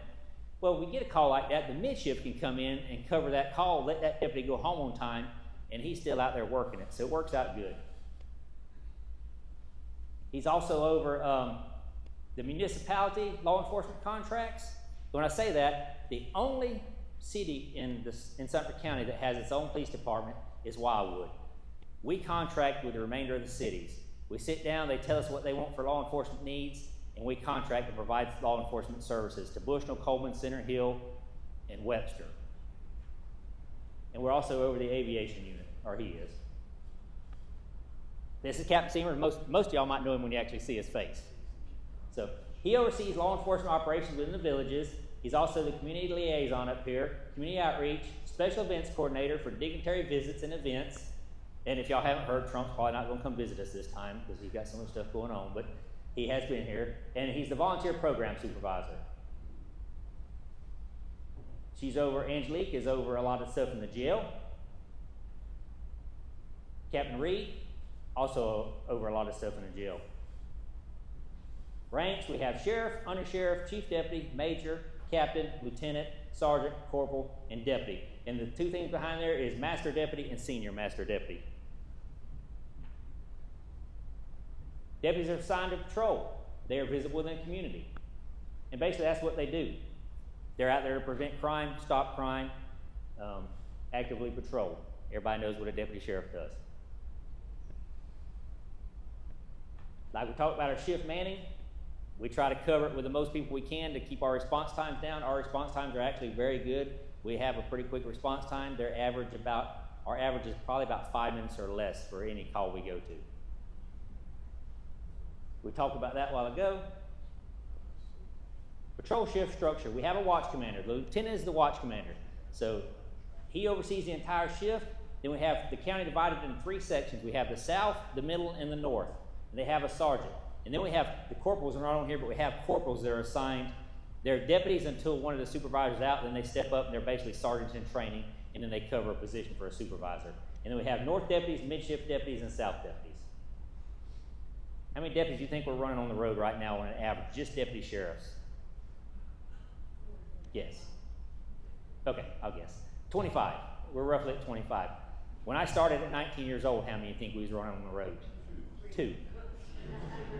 Well, we get a call like that, the mid-shift can come in and cover that call, let that deputy go home on time, and he's still out there working it. So it works out good. He's also over the municipality law enforcement contracts. When I say that, the only city in Sumter County that has its own police department is Wildwood. We contract with the remainder of the cities. We sit down, they tell us what they want for law enforcement needs, and we contract to provide law enforcement services to Bushnell, Coleman, Center Hill, and Webster. And we're also over the aviation unit, or he is. This is Captain Seymour. Most of y'all might know him when you actually see his face. So he oversees law enforcement operations within the villages. He's also the community liaison up here, community outreach, special events coordinator for dignitary visits and events. And if y'all haven't heard, Trump's probably not going to come visit us this time because he's got so much stuff going on, but he has been here. And he's the volunteer program supervisor. Angelique is over a lot of stuff in the jail. Captain Reed, also over a lot of stuff in the jail. Ranks, we have sheriff, undersheriff, chief deputy, major, captain, lieutenant, sergeant, corporal, and deputy. And the two things behind there is master deputy and senior master deputy. Deputies are assigned to patrol. They are visible in the community. And basically that's what they do. They're out there to prevent crime, stop crime, actively patrol. Everybody knows what a deputy sheriff does. Like we talked about our shift manning, we try to cover it with the most people we can to keep our response times down. Our response times are actually very good. We have a pretty quick response time. Our average is probably about 5 minutes or less for any call we go to. We talked about that a while ago. Patrol shift structure. We have a watch commander. The lieutenant is the watch commander. So he oversees the entire shift. Then we have the county divided into 3 sections. We have the south, the middle, and the north. And they have a sergeant. And then we have the corporals are not on here, but we have corporals that are assigned. They're deputies until one of the supervisors out, then they step up and they're basically sergeants in training, and then they cover a position for a supervisor. And then we have north deputies, mid-shift deputies, and south deputies. How many deputies do you think we're running on the road right now on an average, just deputy sheriffs? Yes. Okay, I'll guess. 25. We're roughly at 25. When I started at 19 years old, how many do you think we was running on the road? 2.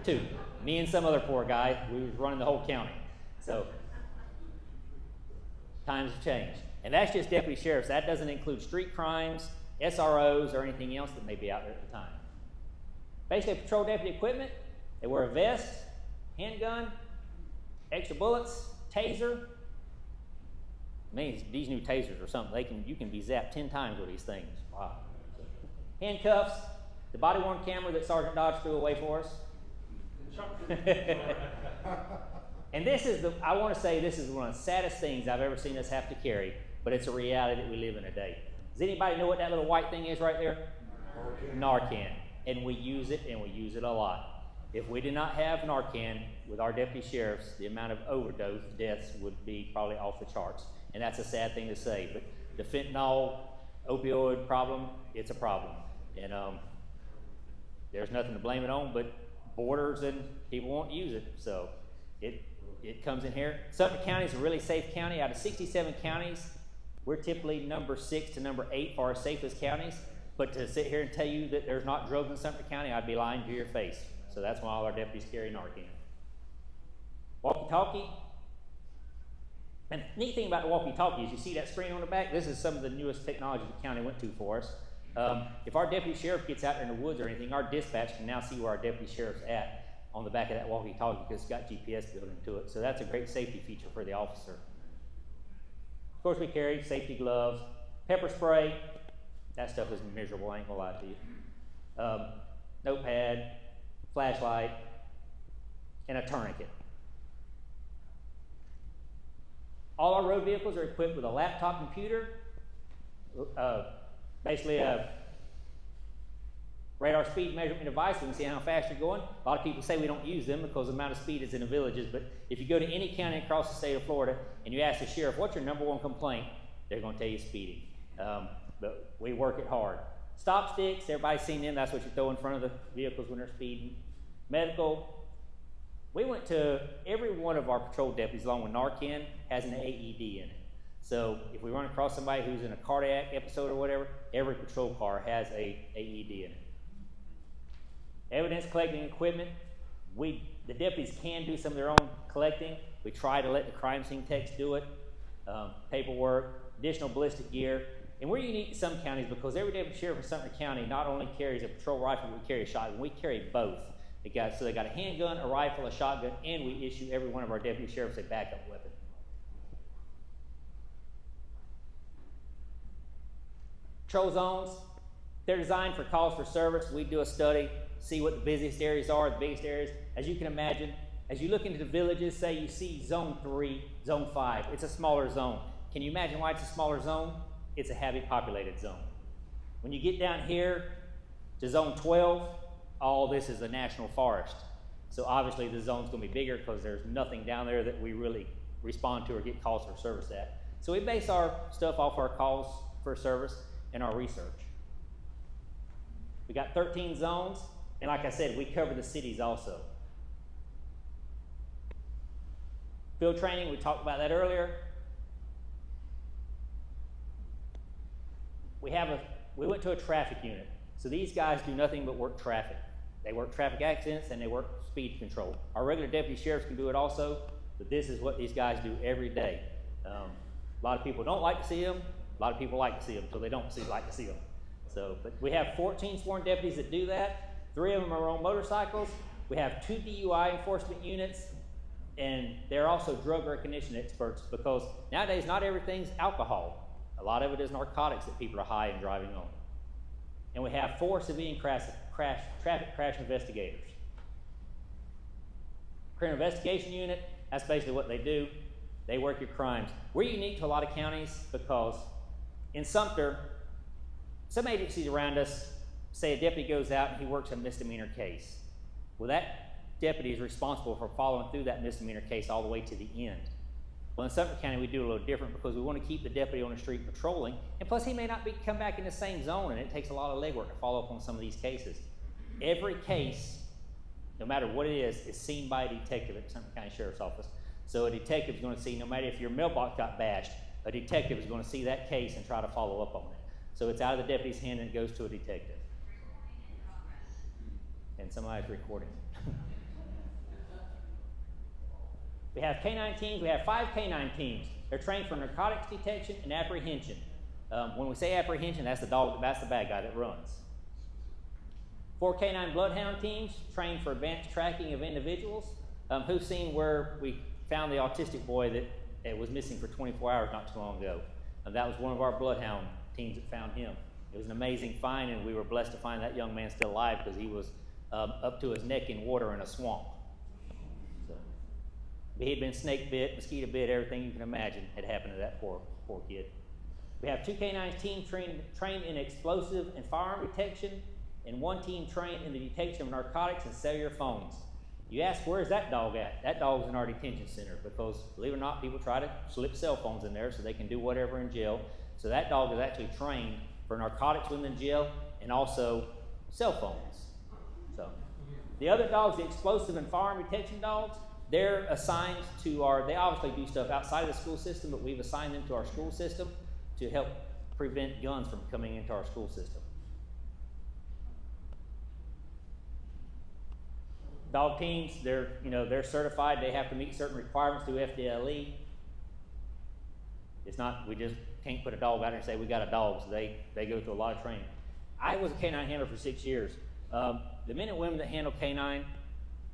2. Me and some other poor guy, we was running the whole county. So, times have changed. And that's just deputy sheriffs. That doesn't include street crimes, SROs, or anything else that may be out there at the time. Basically, patrol deputy equipment, they wear a vest, handgun, extra bullets, taser. I mean, these new tasers or something, you can be zapped 10 times with these things. Wow. Handcuffs, the body-worn camera that Sergeant Dodge threw away for us. And I want to say this is one of the saddest things I've ever seen us have to carry, but it's a reality that we live in today. Does anybody know what that little white thing is right there? Narcan. And we use it, and we use it a lot. If we did not have Narcan with our deputy sheriffs, the amount of overdose deaths would be probably off the charts. And that's a sad thing to say, but the fentanyl, opioid problem, it's a problem. And there's nothing to blame it on but borders and people won't use it. So it comes in here. Sumter County is a really safe county. Out of 67 counties, we're typically number 6 to number 8 for our safest counties. But to sit here and tell you that there's not drugs in Sumter County, I'd be lying to your face. So that's why all our deputies carry Narcan. Walkie-talkie. And the neat thing about the walkie-talkie is you see that screen on the back? This is some of the newest technology the county went to for us. If our deputy sheriff gets out there in the woods or anything, our dispatch can now see where our deputy sheriff's at on the back of that walkie-talkie because it's got GPS built into it. So that's a great safety feature for the officer. Of course, we carry safety gloves, pepper spray. That stuff is miserable, I ain't gonna lie to you. Notepad, flashlight, and a tourniquet. All our road vehicles are equipped with a laptop computer, basically a radar speed measurement device. We can see how fast you're going. A lot of people say we don't use them because the amount of speed is in the villages, but if you go to any county across the state of Florida and you ask the sheriff, what's your number one complaint? They're going to tell you speeding. But we work it hard. Stop sticks, everybody's seen them. That's what you throw in front of the vehicles when they're speeding. Medical. We went to every one of our patrol deputies, along with Narcan, has an AED in it. So if we run across somebody who's in a cardiac episode or whatever, every patrol car has a AED in it. Evidence collecting equipment. The deputies can do some of their own collecting. We try to let the crime scene techs do it. Paperwork, additional ballistic gear. And we're unique in some counties because every deputy sheriff in Sumter County not only carries a patrol rifle, we carry a shotgun. We carry both. So they got a handgun, a rifle, a shotgun, and we issue every one of our deputy sheriffs a backup weapon. Patrol zones, they're designed for calls for service. We do a study, see what the busiest areas are, the biggest areas. As you can imagine, as you look into the villages, say you see zone 3, zone 5, it's a smaller zone. Can you imagine why it's a smaller zone? It's a heavily populated zone. When you get down here to zone 12, all this is a national forest. So obviously the zone's going to be bigger because there's nothing down there that we really respond to or get calls for service at. So we base our stuff off our calls for service and our research. We got 13 zones, and like I said, we cover the cities also. Field training, we talked about that earlier. We went to a traffic unit. So these guys do nothing but work traffic. They work traffic accidents and they work speed control. Our regular deputy sheriffs can do it also, but this is what these guys do every day. A lot of people don't like to see them. A lot of people like to see them, so they don't like to see them. But we have 14 sworn deputies that do that. 3 of them are on motorcycles. We have 2 DUI enforcement units, and they're also drug recognition experts because nowadays not everything's alcohol. A lot of it is narcotics that people are high and driving on. And we have 4 civilian traffic crash investigators. Criminal investigation unit, that's basically what they do. They work your crimes. We're unique to a lot of counties because in Sumter, some agencies around us say a deputy goes out and he works a misdemeanor case. Well, that deputy is responsible for following through that misdemeanor case all the way to the end. Well, in Sumter County, we do a little different because we want to keep the deputy on the street patrolling, and plus he may not come back in the same zone, and it takes a lot of legwork to follow up on some of these cases. Every case, no matter what it is seen by a detective at the Sumter County Sheriff's Office. So a detective is going to see, no matter if your mailbox got bashed, a detective is going to see that case and try to follow up on it. So it's out of the deputy's hand and it goes to a detective. And somebody's recording. We have K-9 teams. We have 5 K-9 teams. They're trained for narcotics detection and apprehension. When we say apprehension, that's the bad guy that runs. 4 K-9 bloodhound teams trained for advanced tracking of individuals. Who's seen where we found the autistic boy that was missing for 24 hours not too long ago? That was one of our bloodhound teams that found him. It was an amazing find, and we were blessed to find that young man still alive because he was up to his neck in water in a swamp. But he had been snake bit, mosquito bit, everything you can imagine had happened to that poor kid. We have 2 K-9 teams trained in explosive and firearm detection, and 1 team trained in the detection of narcotics and cellular phones. You ask, where's that dog at? That dog's in our detention center because, believe it or not, people try to slip cell phones in there so they can do whatever in jail. So that dog is actually trained for narcotics within jail and also cell phones. So the other dogs, the explosive and firearm detection dogs, they're assigned to they obviously do stuff outside of the school system, but we've assigned them to our school system to help prevent guns from coming into our school system. Dog teams, they're certified. They have to meet certain requirements through FDLE. It's not, we just can't put a dog out there and say we got a dog, so they go through a lot of training. I was a K-9 handler for 6 years. The men and women that handle K-9,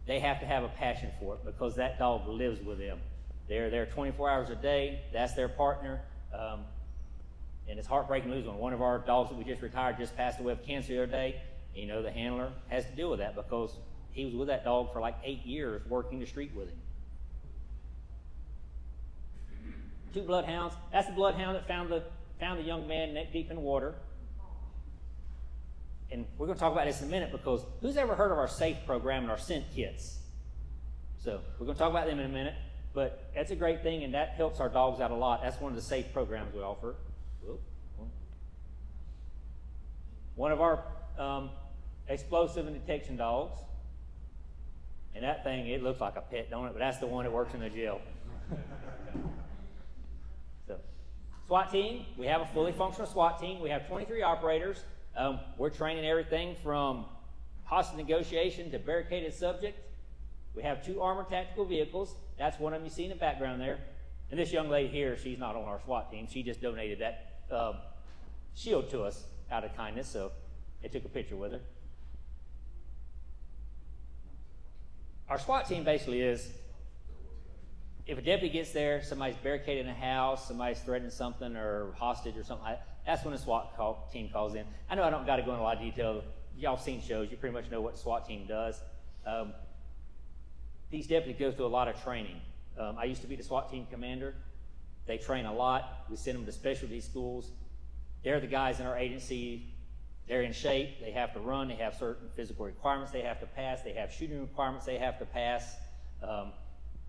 they have to have a passion for it because that dog lives with them. They're there 24 hours a day. That's their partner. And it's heartbreaking news when one of our dogs that we just retired just passed away of cancer the other day. The handler has to deal with that because he was with that dog for like 8 years working the street with him. 2 bloodhounds. That's the bloodhound that found the young man neck deep in water. and we're going to talk about this in a minute, because who's ever heard of our SAFE program and our scent kits? So we're going to talk about them in a minute, but that's a great thing, and that helps our dogs out a lot. That's one of the SAFE programs we offer. One of our explosive and detection dogs, and that thing, it looks like a pet, don't it? But that's the one that works in the jail. So, SWAT team, we have a fully functional SWAT team. We have 23 operators. We're training everything from hostage negotiation to barricaded subject. We have 2 armored tactical vehicles. That's one of them you see in the background there. And this young lady here, she's not on our SWAT team. She just donated that shield to us out of kindness, so they took a picture with her. Our SWAT team basically is, if a deputy gets there, somebody's barricaded in a house, somebody's threatening something or hostage or something, that's when the SWAT team calls in. I know I don't got to go into a lot of detail. Y'all seen shows, you pretty much know what the SWAT team does. These deputies go through a lot of training. I used to be the SWAT team commander. They train a lot. We send them to specialty schools. They're the guys in our agency. They're in shape. They have to run. They have certain physical requirements they have to pass. They have shooting requirements they have to pass.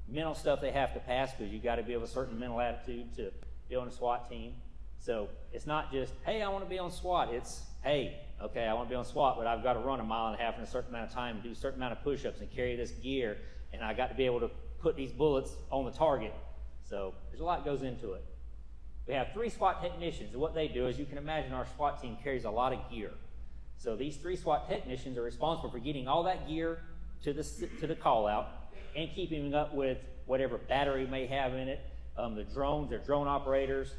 Mental stuff they have to pass, because you got to be of a certain mental attitude to be on a SWAT team. So it's not just, hey, I want to be on SWAT. It's, hey, okay, I want to be on SWAT, but I've got to run 1.5 miles in a certain amount of time, and do a certain amount of push-ups and carry this gear, and I got to be able to put these bullets on the target. So there's a lot goes into it. We have 3 SWAT technicians, and what they do is, you can imagine our SWAT team carries a lot of gear. So these 3 SWAT technicians are responsible for getting all that gear to the call out and keeping up with whatever battery may have in it. The drones, they're drone operators.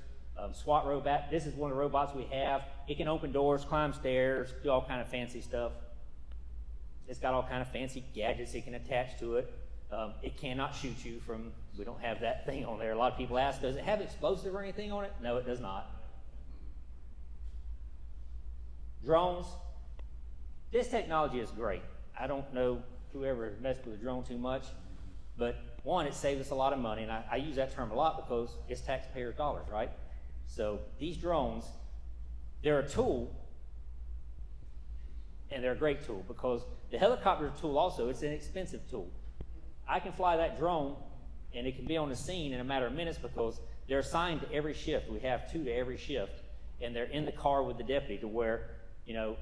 SWAT robot, this is one of the robots we have. It can open doors, climb stairs, do all kind of fancy stuff. It's got all kind of fancy gadgets it can attach to it. It cannot shoot you from, we don't have that thing on there. A lot of people ask, does it have explosive or anything on it? No, it does not. Drones. This technology is great. I don't know whoever messed with a drone too much, but one, it saves us a lot of money, and I use that term a lot because it's taxpayers' dollars, right? So these drones, they're a tool, and they're a great tool, because the helicopter tool also, it's an expensive tool. I can fly that drone, and it can be on the scene in a matter of minutes, because they're assigned to every shift. We have 2 to every shift, and they're in the car with the deputy, to where, you know,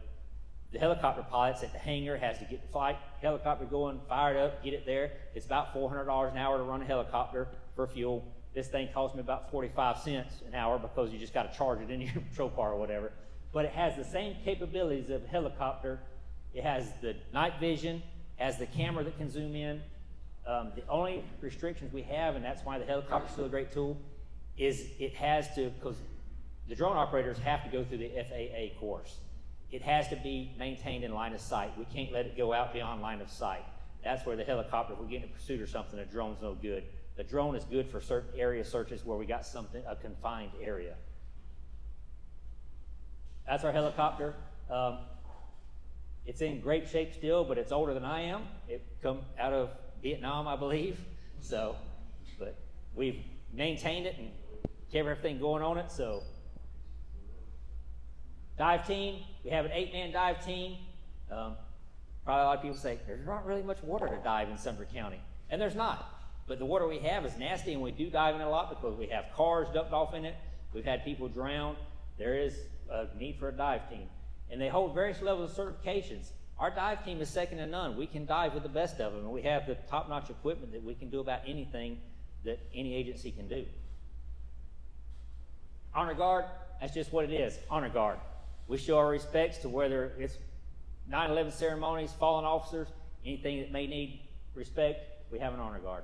the helicopter pilot's at the hangar, has to get the flight helicopter going, fired up, get it there. It's about $400 an hour to run a helicopter for fuel. This thing cost me about 45 cents an hour, because you just got to charge it into your patrol car or whatever. But it has the same capabilities of a helicopter. It has the night vision, has the camera that can zoom in. The only restrictions we have, and that's why the helicopter is still a great tool, is it has to, because the drone operators have to go through the FAA course. It has to be maintained in line of sight. We can't let it go out beyond line of sight. That's where the helicopter, if we get in a pursuit or something, the drone's no good. The drone is good for certain area searches where we got something, a confined area. That's our helicopter. It's in great shape still, but it's older than I am. It come out of Vietnam, I believe. So, but we've maintained it and kept everything going on it. So, dive team, we have an 8-man dive team. Probably a lot of people say, there's not really much water to dive in Sumter County. And there's not. But the water we have is nasty, and we do dive in it a lot because we have cars dumped off in it. We've had people drown. There is a need for a dive team. And they hold various levels of certifications. Our dive team is second to none. We can dive with the best of them, and we have the top-notch equipment that we can do about anything that any agency can do. Honor Guard, that's just what it is, Honor Guard. We show our respects to whether it's 9/11 ceremonies, fallen officers, anything that may need respect, we have an Honor Guard.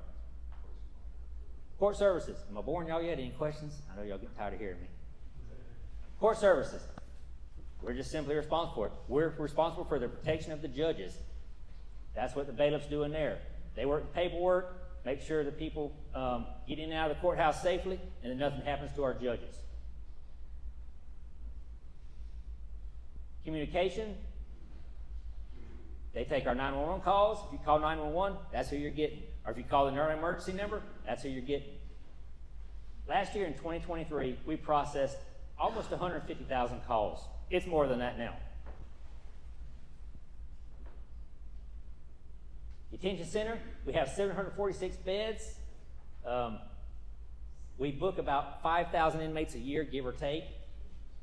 Court services. Am I boring y'all yet? Any questions? I know y'all getting tired of hearing me. Court services. We're just simply responsible for it. We're responsible for the protection of the judges. That's what the bailiffs do in there. They work the paperwork, make sure that people get in and out of the courthouse safely, and that nothing happens to our judges. Communication. They take our 911 calls. If you call 911, that's who you're getting. Or if you call the emergency number, that's who you're getting. Last year in 2023, we processed almost 150,000 calls. It's more than that now. Detention center, we have 746 beds. We book about 5,000 inmates a year, give or take.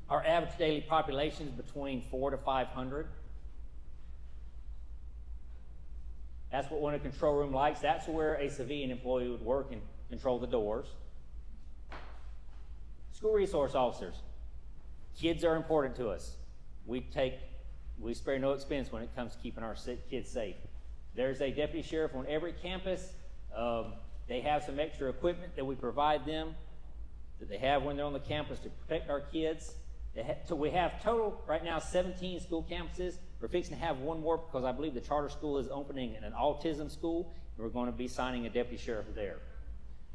Our average daily population is between 400 to 500. That's what one of the control room likes. That's where a civilian employee would work and control the doors. School resource officers. Kids are important to us. We spare no expense when it comes to keeping our kids safe. There's a deputy sheriff on every campus. They have some extra equipment that we provide them that they have when they're on the campus to protect our kids. So we have total right now 17 school campuses. We're fixing to have one more because I believe the charter school is opening an autism school, and we're going to be signing a deputy sheriff there.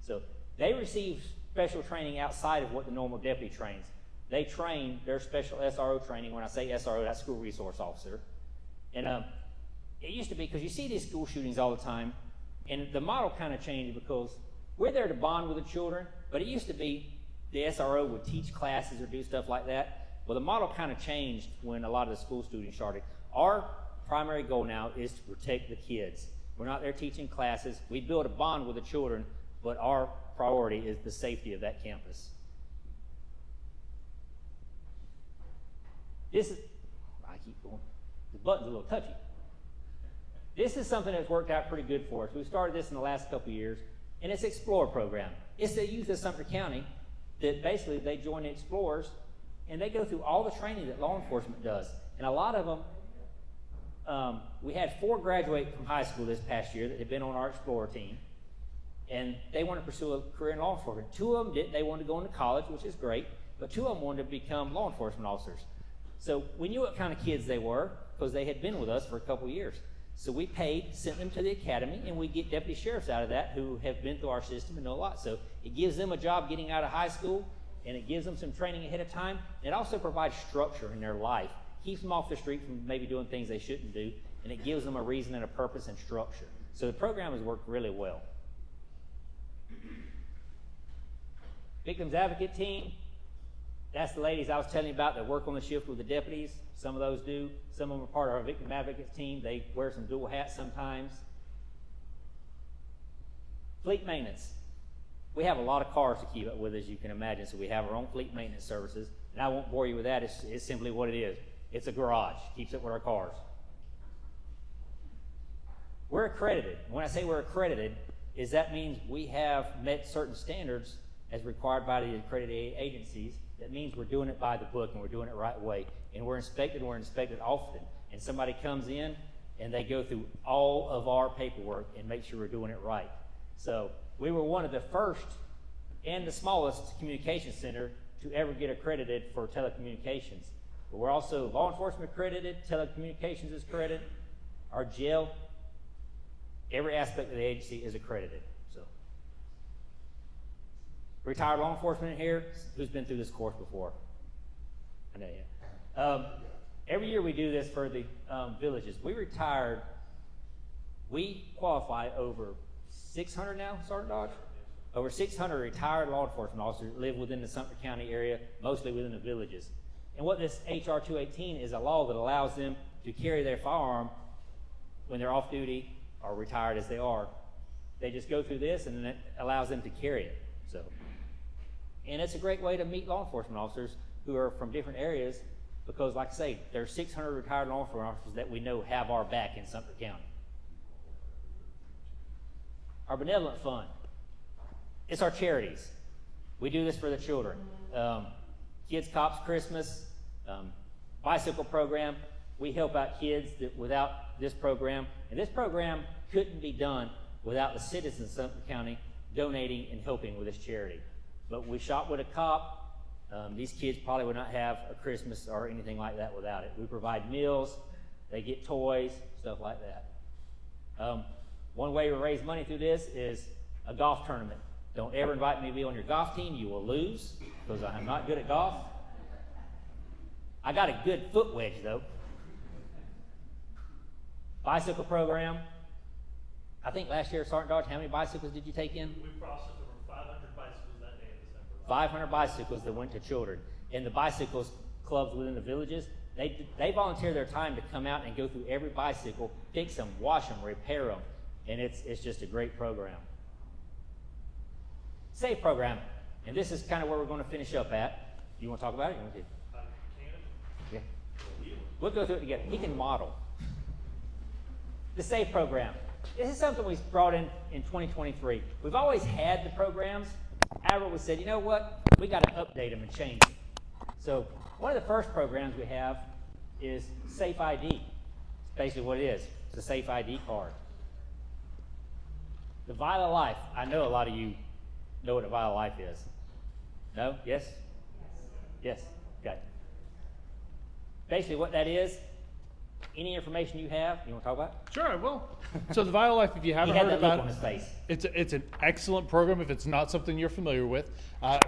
So they receive special training outside of what the normal deputy trains. They train their special SRO training. When I say SRO, that's school resource officer. And it used to be, because you see these school shootings all the time, and the model kind of changed because we're there to bond with the children, but it used to be the SRO would teach classes or do stuff like that. Well, the model kind of changed when a lot of the school shootings started. Our primary goal now is to protect the kids. We're not there teaching classes. We build a bond with the children, but our priority is the safety of that campus. I keep going. The button's a little touchy. This is something that's worked out pretty good for us. We've started this in the last couple of years, and it's Explorer program. It's the youth of Sumter County that basically they join the Explorers, and they go through all the training that law enforcement does. And a lot of them, we had 4 graduate from high school this past year that had been on our Explorer team, and they want to pursue a career in law enforcement. 2 of them didn't. They wanted to go into college, which is great, but 2 of them wanted to become law enforcement officers. So we knew what kind of kids they were because they had been with us for a couple of years. So we sent them to the academy, and we get deputy sheriffs out of that who have been through our system and know a lot. So it gives them a job getting out of high school, and it gives them some training ahead of time. It also provides structure in their life, keeps them off the street from maybe doing things they shouldn't do, and it gives them a reason and a purpose and structure. So the program has worked really well. Victims Advocate Team, that's the ladies I was telling you about that work on the shift with the deputies. Some of those do. Some of them are part of our Victim Advocates team. They wear some dual hats sometimes. Fleet maintenance. We have a lot of cars to keep up with, as you can imagine, so we have our own fleet maintenance services. And I won't bore you with that. It's simply what it is. It's a garage. Keeps up with our cars. We're accredited. When I say we're accredited, that means we have met certain standards as required by the accredited agencies. That means we're doing it by the book and we're doing it the right way. And we're inspected often. And somebody comes in and they go through all of our paperwork and make sure we're doing it right. So we were one of the first and the smallest communication center to ever get accredited for telecommunications. But we're also law enforcement accredited, telecommunications is accredited, our jail, every aspect of the agency is accredited. Retired law enforcement in here, who's been through this course before? I know you. Every year we do this for the villages. We qualify over 600 now, Sergeant Dodge? Over 600 retired law enforcement officers live within the Sumter County area, mostly within the villages. And what this HR 218 is a law that allows them to carry their firearm when they're off duty or retired as they are. They just go through this and then it allows them to carry it. And it's a great way to meet law enforcement officers who are from different areas because, like I say, there are 600 retired law enforcement officers that we know have our back in Sumter County. Our benevolent fund, it's our charities. We do this for the children. Kids Cops Christmas, bicycle program. We help out kids that without this program, and this program couldn't be done without the citizens of Sumter County donating and helping with this charity. But we shop with a cop. These kids probably would not have a Christmas or anything like that without it. We provide meals, they get toys, stuff like that. One way to raise money through this is a golf tournament. Don't ever invite me to be on your golf team. You will lose because I'm not good at golf. I got a good foot wedge though. Bicycle program. I think last year, Sergeant Dodge, how many bicycles did you take in? We processed over 500 bicycles that day in December. 500 bicycles that went to children. And the bicycles clubs within the villages, they volunteer their time to come out and go through every bicycle, fix them, wash them, repair them, and it's just a great program. SAFE program, and this is kind of where we're going to finish up at. You want to talk about it? You want to? Yeah. We'll go through it together. He can model. The SAFE program. This is something we brought in 2023. We've always had the programs. However, we said, you know what? We got to update them and change them. So one of the first programs we have is Safe ID. It's basically what it is. It's a Safe ID card. The Vial of Life. I know a lot of you know what a Vial of Life is. No? Yes? Yes. Okay. Basically what that is, any information you have, you want to talk about it? Sure, I will. So the Vial Life, if you haven't He had heard that look about on his face. it's an excellent program if it's not something you're familiar with.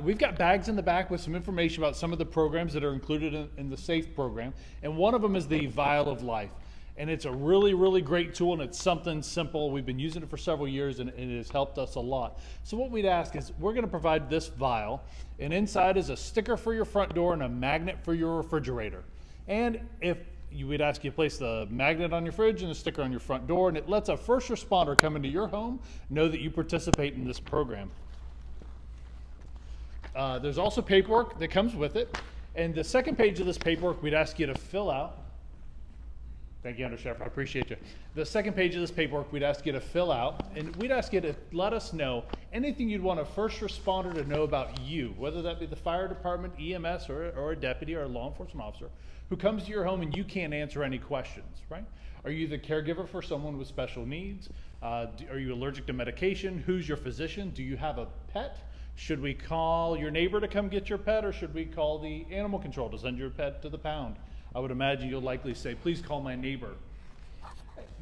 We've got bags in the back with some information about some of the programs that are included in the SAFE program, and one of them is the Vial of Life. And it's a really, really great tool, and it's something simple. We've been using it for several years, and it has helped us a lot. So what we'd ask is, we're going to provide this vial, and inside is a sticker for your front door and a magnet for your refrigerator. And if we'd ask you to place the magnet on your fridge and a sticker on your front door, and it lets a first responder come into your home know that you participate in this program. There's also paperwork that comes with it, and the second page of this paperwork we'd ask you to fill out. Thank you, Undersheriff, I appreciate you. The second page of this paperwork we'd ask you to fill out, and we'd ask you to let us know anything you'd want a first responder to know about you, whether that be the fire department, EMS, or a deputy or a law enforcement officer who comes to your home and you can't answer any questions, right? Are you the caregiver for someone with special needs? Are you allergic to medication? Who's your physician? Do you have a pet? Should we call your neighbor to come get your pet, or should we call the animal control to send your pet to the pound? I would imagine you'll likely say, please call my neighbor.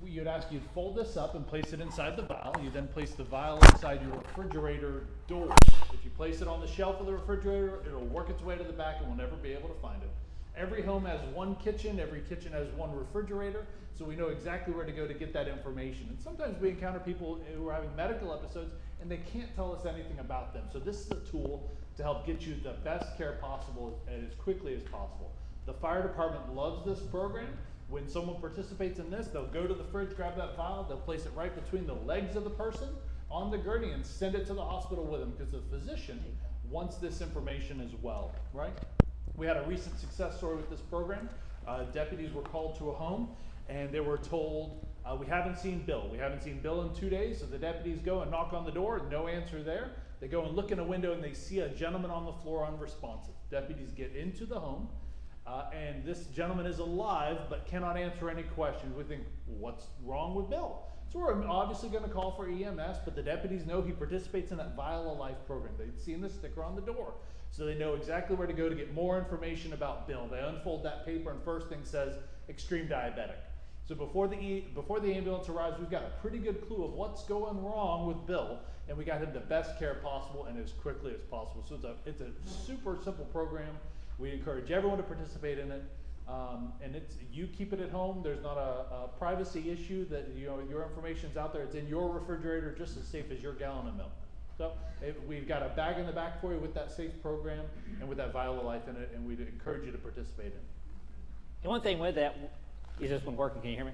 You'd ask you to fold this up and place it inside the vial. You then place the vial inside your refrigerator door. If you place it on the shelf of the refrigerator, it'll work its way to the back and we'll never be able to find it. Every home has one kitchen, every kitchen has one refrigerator, so we know exactly where to go to get that information. And sometimes we encounter people who are having medical episodes and they can't tell us anything about them. So this is a tool to help get you the best care possible as quickly as possible. The fire department loves this program. When someone participates in this, they'll go to the fridge, grab that vial, they'll place it right between the legs of the person on the gurney and send it to the hospital with them, because the physician wants this information as well, right? We had a recent success story with this program. Deputies were called to a home and they were told, we haven't seen Bill. We haven't seen Bill in 2 days. So the deputies go and knock on the door, no answer there. They go and look in a window and they see a gentleman on the floor unresponsive. Deputies get into the home. And this gentleman is alive but cannot answer any questions. We think, what's wrong with Bill? So we're obviously going to call for EMS, but the deputies know he participates in that Vial of Life program. They've seen the sticker on the door, so they know exactly where to go to get more information about Bill. They unfold that paper and first thing says extreme diabetic. So before the ambulance arrives, we've got a pretty good clue of what's going wrong with Bill, and we got him the best care possible and as quickly as possible. So it's a super simple program. We encourage everyone to participate in it, and you keep it at home. There's not a privacy issue that your information's out there. It's in your refrigerator, just as safe as your gallon of milk. So we've got a bag in the back for you with that SAFE program and with that Vial of Life in it, and we'd encourage you to participate in it. The one thing with that, is this one working? Can you hear me?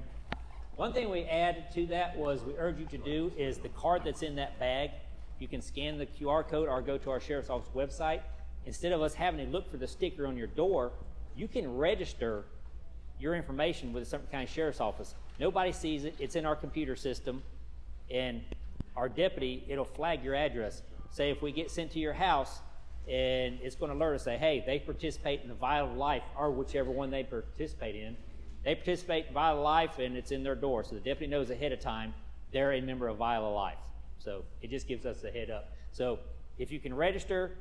One thing we added to that was we urge you to do is the card that's in that bag, you can scan the QR code or go to our Sheriff's Office website. Instead of us having to look for the sticker on your door, you can register your information with the Sumter County Sheriff's Office. Nobody sees it. It's in our computer system, and our deputy, it'll flag your address. Say if we get sent to your house, and it's going to alert us, say, hey, they participate in the Vial of Life, or whichever one they participate in. They participate in Vial of Life, and it's in their door. So the deputy knows ahead of time they're a member of Vial of Life. So it just gives us a head up. So if you can register,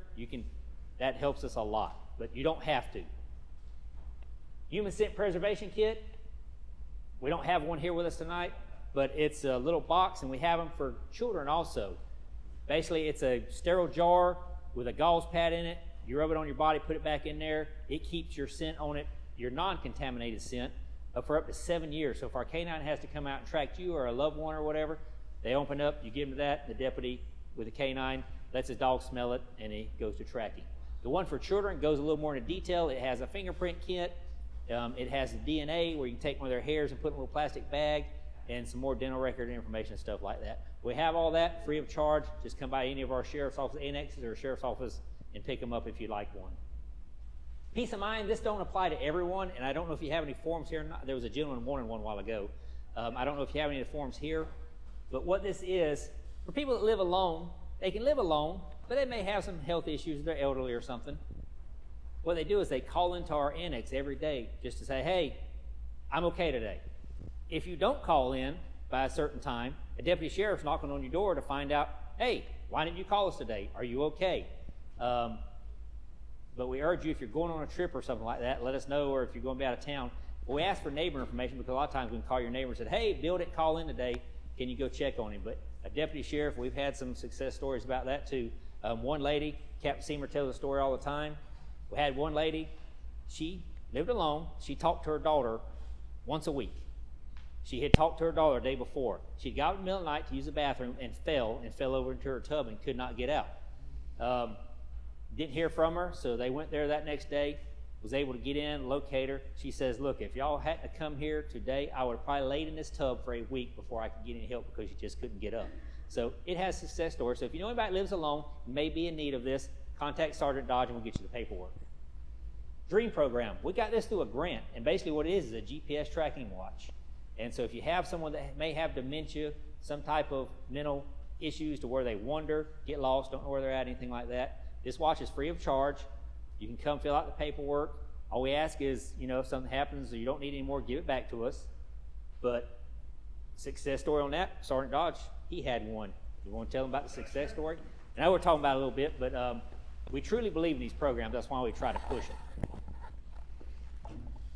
that helps us a lot, but you don't have to. Human Scent Preservation Kit, we don't have one here with us tonight, but it's a little box, and we have them for children also. Basically, it's a sterile jar with a gauze pad in it. You rub it on your body, put it back in there. It keeps your scent on it, your non-contaminated scent, for up to 7 years. So if our canine has to come out and track you or a loved one or whatever, they open up, you give them that, the deputy with the canine lets his dog smell it, and he goes to tracking. The one for children goes a little more into detail. It has a fingerprint kit. It has the DNA where you can take one of their hairs and put it in a little plastic bag. and some more dental record information and stuff like that. We have all that free of charge. Just come by any of our sheriff's office annexes or sheriff's office and pick them up if you'd like one. Peace of mind, this don't apply to everyone, and I don't know if you have any forms here or not. There was a gentleman wanted one a while ago. I don't know if you have any of the forms here, but what this is, for people that live alone, they can live alone, but they may have some health issues, they're elderly or something. What they do is they call into our annex every day just to say, hey, I'm okay today. If you don't call in by a certain time, a deputy sheriff's knocking on your door to find out, hey, why didn't you call us today? Are you okay? But we urge you, if you're going on a trip or something like that, let us know, or if you're going to be out of town. But we ask for neighbor information because a lot of times we can call your neighbor and say, hey, Bill didn't call in today. Can you go check on him? But a deputy sheriff, we've had some success stories about that too. One lady, Captain Seymour tells the story all the time. We had one lady, she lived alone. She talked to her daughter once a week. She had talked to her daughter the day before. She got up in the middle of the night to use the bathroom and fell over into her tub and could not get out. Didn't hear from her, so they went there that next day, was able to get in, locate her. She says, look, if y'all hadn't to come here today, I would have probably laid in this tub for a week before I could get any help because she just couldn't get up. So it has success stories. So if you know anybody that lives alone, may be in need of this, contact Sergeant Dodge and we'll get you the paperwork. Dream program. We got this through a grant, and basically what it is a GPS tracking watch. And so if you have someone that may have dementia, some type of mental issues to where they wander, get lost, don't know where they're at, anything like that, this watch is free of charge. You can come fill out the paperwork. All we ask is, if something happens or you don't need any more, give it back to us. But success story on that, Sergeant Dodge, he had one. You want to tell them about the success story? I know we're talking about it a little bit, but we truly believe in these programs. That's why we try to push it.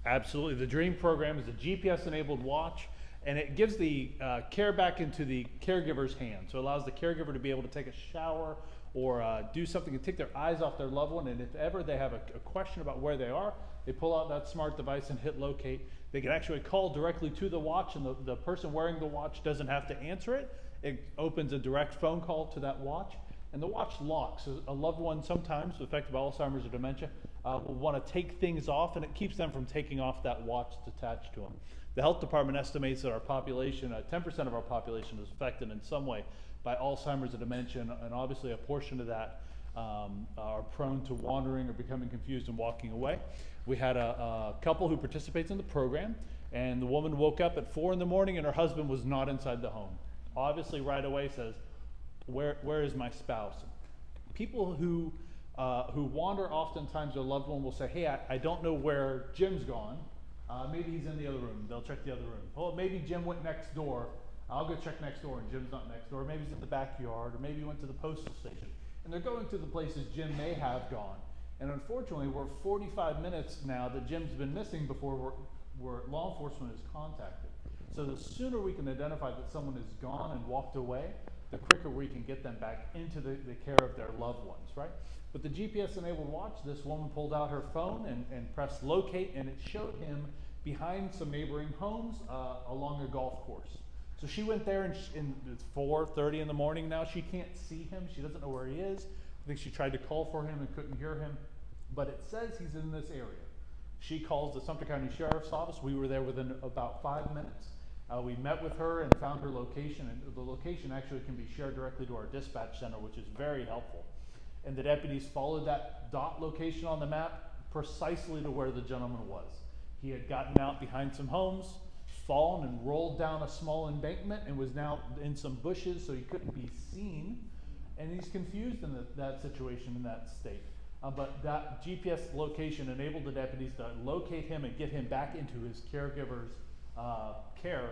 Absolutely. The DREAM program is a GPS-enabled watch, and it gives the care back into the caregiver's hands. So it allows the caregiver to be able to take a shower or do something and take their eyes off their loved one. And if ever they have a question about where they are, they pull out that smart device and hit locate. They can actually call directly to the watch, and the person wearing the watch doesn't have to answer it. It opens a direct phone call to that watch, and the watch locks. So a loved one sometimes affected by Alzheimer's or dementia will want to take things off, and it keeps them from taking off that watch that's attached to them. The health department estimates that our population, 10% of our population is affected in some way by Alzheimer's or dementia, and obviously a portion of that are prone to wandering or becoming confused and walking away. We had a couple who participates in the program, and the woman woke up at 4 in the morning and her husband was not inside the home. Obviously right away says, where is my spouse? People who wander, oftentimes their loved one will say, hey, I don't know where Jim's gone. Maybe he's in the other room. They'll check the other room. Well, maybe Jim went next door. I'll go check next door and Jim's not next door. Maybe he's in the backyard, or maybe he went to the postal station. And they're going to the places Jim may have gone. And unfortunately, we're 45 minutes now that Jim's been missing before law enforcement is contacted. So the sooner we can identify that someone is gone and walked away, the quicker we can get them back into the care of their loved ones, right? But the GPS-enabled watch, this woman pulled out her phone and pressed locate, and it showed him behind some neighboring homes along a golf course. So she went there, and it's 4:30 in the morning now. She can't see him. She doesn't know where he is. I think she tried to call for him and couldn't hear him. But it says he's in this area. She calls the Sumter County Sheriff's Office. We were there within about 5 minutes. We met with her and found her location, and the location actually can be shared directly to our dispatch center, which is very helpful. And the deputies followed that dot location on the map precisely to where the gentleman was. He had gotten out behind some homes, fallen and rolled down a small embankment, and was now in some bushes, so he couldn't be seen. And he's confused in that situation, in that state. But that GPS location enabled the deputies to locate him and get him back into his caregiver's care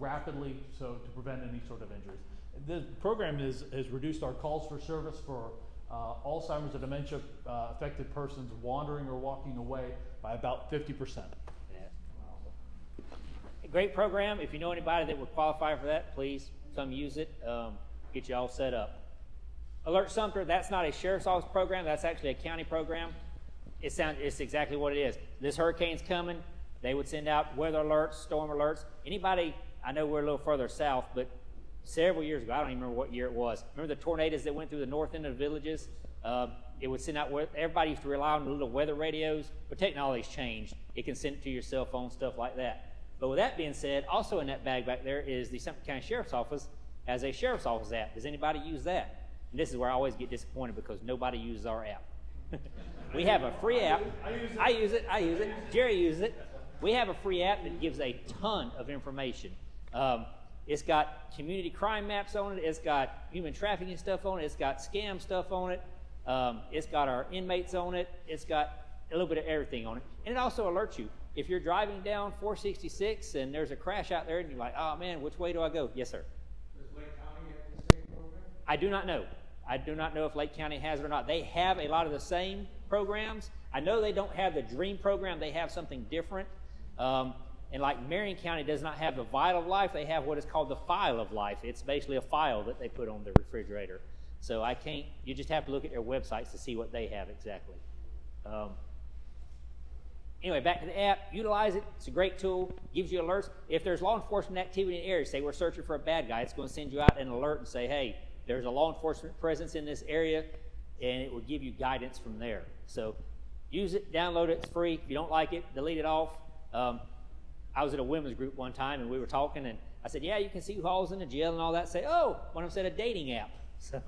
rapidly, so to prevent any sort of injuries. The program has reduced our calls for service for Alzheimer's or dementia affected persons wandering or walking away by about 50%. A great program. If you know anybody that would qualify for that, please come use it. Get you all set up. Alert Sumter, that's not a sheriff's office program. That's actually a county program. It's exactly what it is. This hurricane's coming. They would send out weather alerts, storm alerts. Anybody, I know we're a little further south, but several years ago, I don't even remember what year it was. Remember the tornadoes that went through the north end of the villages? It would send out, everybody used to rely on the little weather radios, but technology's changed. It can send it to your cell phone, stuff like that. But with that being said, also in that bag back there is the Sumter County Sheriff's Office has a Sheriff's Office app. Does anybody use that? And this is where I always get disappointed because nobody uses our app. We have a free app. I use it. Jerry uses it. We have a free app that gives a ton of information. It's got community crime maps on it. It's got human trafficking stuff on it. It's got scam stuff on it. It's got our inmates on it. It's got a little bit of everything on it. And it also alerts you. If you're driving down 466 and there's a crash out there and you're like, oh man, which way do I go? Yes, sir. Does Lake County have the same program? I do not know. I do not know if Lake County has it or not. They have a lot of the same programs. I know they don't have the DREAM program. They have something different. And like Marion County does not have the Vital of Life. They have what is called the File of Life. It's basically a file that they put on the refrigerator. So I can't, you just have to look at their websites to see what they have exactly. Anyway, back to the app. Utilize it. It's a great tool. Gives you alerts. If there's law enforcement activity in the area, say we're searching for a bad guy, it's going to send you out an alert and say, hey, there's a law enforcement presence in this area, and it will give you guidance from there. So use it, download it. It's free. If you don't like it, delete it off. I was at a women's group one time, and we were talking, and I said, yeah, you can see who all's in the jail and all that. Say, oh, one of them said a dating app. So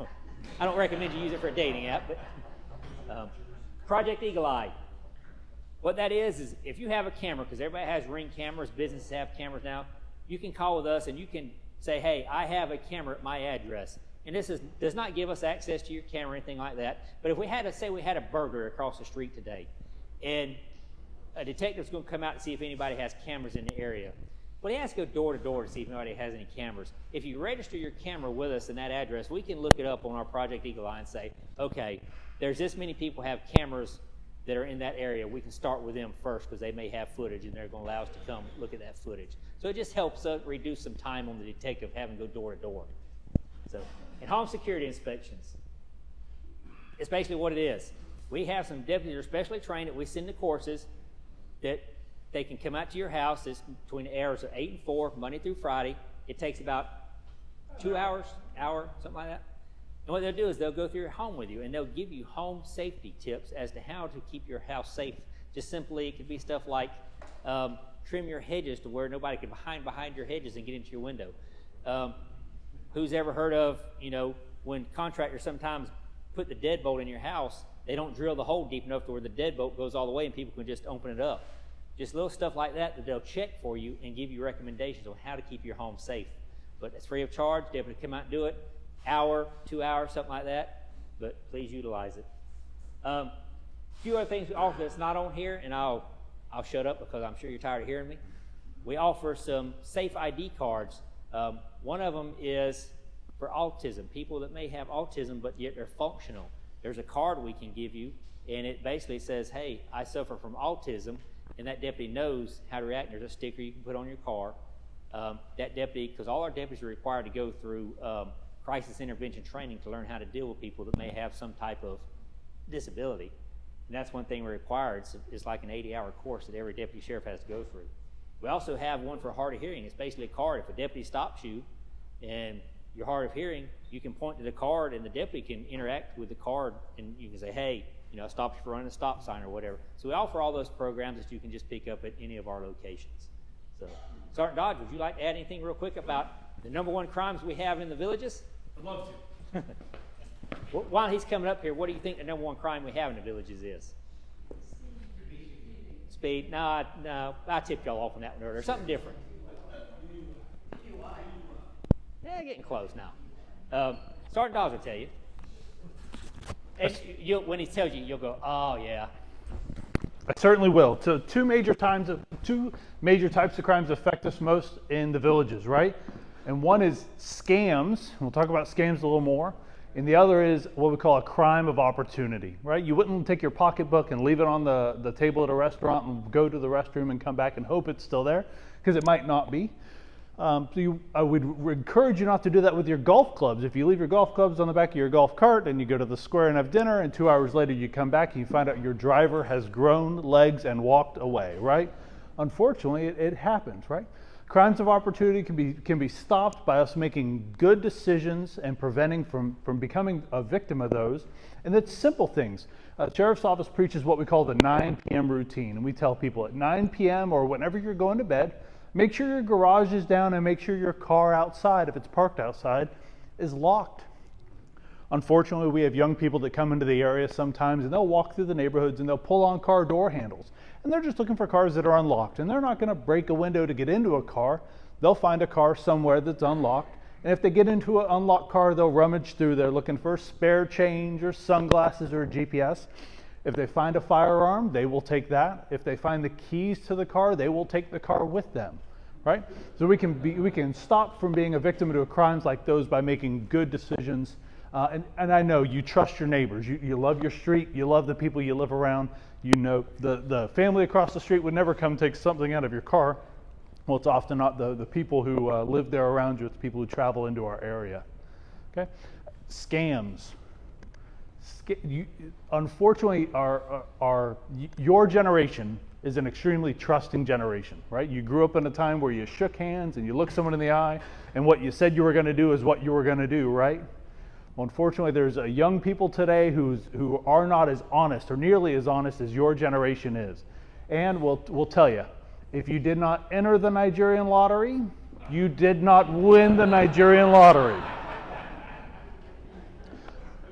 I don't recommend you use it for a dating app, but Project Eagle Eye. What that is if you have a camera, because everybody has Ring cameras, businesses have cameras now, you can call with us and you can say, hey, I have a camera at my address. And this does not give us access to your camera or anything like that. But if we had to say we had a burglar across the street today, and a detective's going to come out and see if anybody has cameras in the area. Well, he has to go door to door to see if anybody has any cameras. If you register your camera with us in that address, we can look it up on our Project Eagle Eye and say, okay, there's this many people have cameras that are in that area. We can start with them first because they may have footage and they're going to allow us to come look at that footage. So it just helps reduce some time on the detective having to go door to door. So, and home security inspections. It's basically what it is. We have some deputies that are specially trained that we send to courses that they can come out to your house. It's between the hours of 8 and 4, Monday through Friday. It takes about 2 hours, hour, something like that. And what they'll do is they'll go through your home with you, and they'll give you home safety tips as to how to keep your house safe. Just simply, it could be stuff like trim your hedges to where nobody can hide behind your hedges and get into your window. Who's ever heard of, when contractors sometimes put the deadbolt in your house, they don't drill the hole deep enough to where the deadbolt goes all the way and people can just open it up. Just little stuff like that they'll check for you and give you recommendations on how to keep your home safe. But it's free of charge. They're able to come out and do it. Hour, 2 hours, something like that. But please utilize it. A few other things we offer that's not on here, and I'll shut up because I'm sure you're tired of hearing me. We offer some safe ID cards. One of them is for autism, people that may have autism but yet they're functional. There's a card we can give you, and it basically says, hey, I suffer from autism, and that deputy knows how to react. There's a sticker you can put on your car. That deputy, because all our deputies are required to go through crisis intervention training to learn how to deal with people that may have some type of disability. And that's one thing we require. It's like an 80-hour course that every deputy sheriff has to go through. We also have one for hard of hearing. It's basically a card. If a deputy stops you and you're hard of hearing, you can point to the card and the deputy can interact with the card and you can say, hey, I stopped you for running a stop sign or whatever. So we offer all those programs that you can just pick up at any of our locations. So, Sergeant Dodge, would you like to add anything real quick about the #1 crimes we have in the villages? I'd love to. While he's coming up here, what do you think the #1 crime we have in the villages is? Speed. No, I tipped y'all off on that one earlier. Something different. Yeah, getting close now. Sergeant Dawes will tell you. And when he tells you, you'll go, oh, yeah. I certainly will. So two major types of crimes affect us most in the villages, right? And one is scams. We'll talk about scams a little more. And the other is what we call a crime of opportunity, right? You wouldn't take your pocketbook and leave it on the table at a restaurant and go to the restroom and come back and hope it's still there, because it might not be. I would encourage you not to do that with your golf clubs. If you leave your golf clubs on the back of your golf cart and you go to the square and have dinner, and 2 hours later you come back and you find out your driver has grown legs and walked away, right? Unfortunately, it happens, right? Crimes of opportunity can be stopped by us making good decisions and preventing from becoming a victim of those. And that's simple things. Sheriff's Office preaches what we call the 9 p.m. routine. And we tell people at 9 p.m. or whenever you're going to bed, Make sure your garage is down and make sure your car outside, if it's parked outside, is locked. Unfortunately, we have young people that come into the area sometimes and they'll walk through the neighborhoods and they'll pull on car door handles. And they're just looking for cars that are unlocked. And they're not going to break a window to get into a car. They'll find a car somewhere that's unlocked. And if they get into an unlocked car, they'll rummage through there looking for spare change or sunglasses or a GPS. If they find a firearm, they will take that. If they find the keys to the car, they will take the car with them, right? So we can stop from being a victim to crimes like those by making good decisions. And I know you trust your neighbors. You love your street. You love the people you live around. You know the family across the street would never come take something out of your car. Well, it's often not the people who live there around you. It's the people who travel into our area. Okay, scams. Unfortunately, your generation is an extremely trusting generation, right? You grew up in a time where you shook hands and you looked someone in the eye, and what you said you were going to do is what you were going to do, right? Well, unfortunately, there's young people today who are not as honest or nearly as honest as your generation is. And we'll tell you, if you did not enter the Nigerian lottery, you did not win the Nigerian lottery.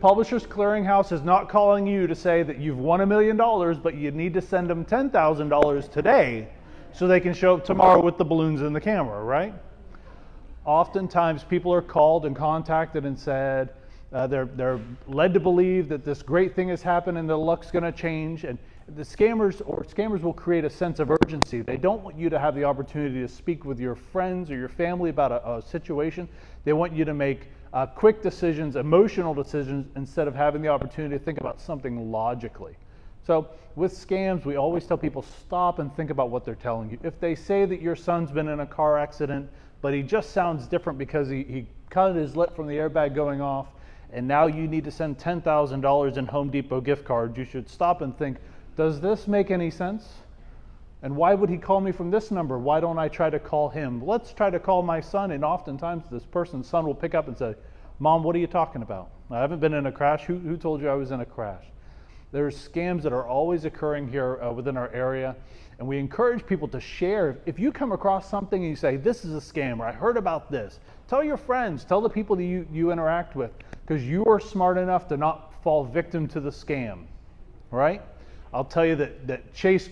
Publishers Clearinghouse is not calling you to say that you've won $1 million, but you need to send them $10,000 today so they can show up tomorrow with the balloons and the camera, right? Oftentimes people are called and contacted and said they're led to believe that this great thing has happened and the luck's going to change, and the scammers will create a sense of urgency. They don't want you to have the opportunity to speak with your friends or your family about a situation. They want you to make quick decisions, emotional decisions, instead of having the opportunity to think about something logically. So with scams, we always tell people stop and think about what they're telling you. If they say that your son's been in a car accident, but he just sounds different because he cut his lip from the airbag going off, and now you need to send $10,000 in Home Depot gift cards, you should stop and think, does this make any sense? And why would he call me from this number? Why don't I try to call him? Let's try to call my son. And oftentimes this person's son will pick up and say, Mom, what are you talking about? I haven't been in a crash. Who told you I was in a crash? There's scams that are always occurring here within our area. And we encourage people to share. If you come across something and you say, this is a scam, or I heard about this, tell your friends, tell the people that you interact with, because you are smart enough to not fall victim to the scam, right? I'll tell you that Chase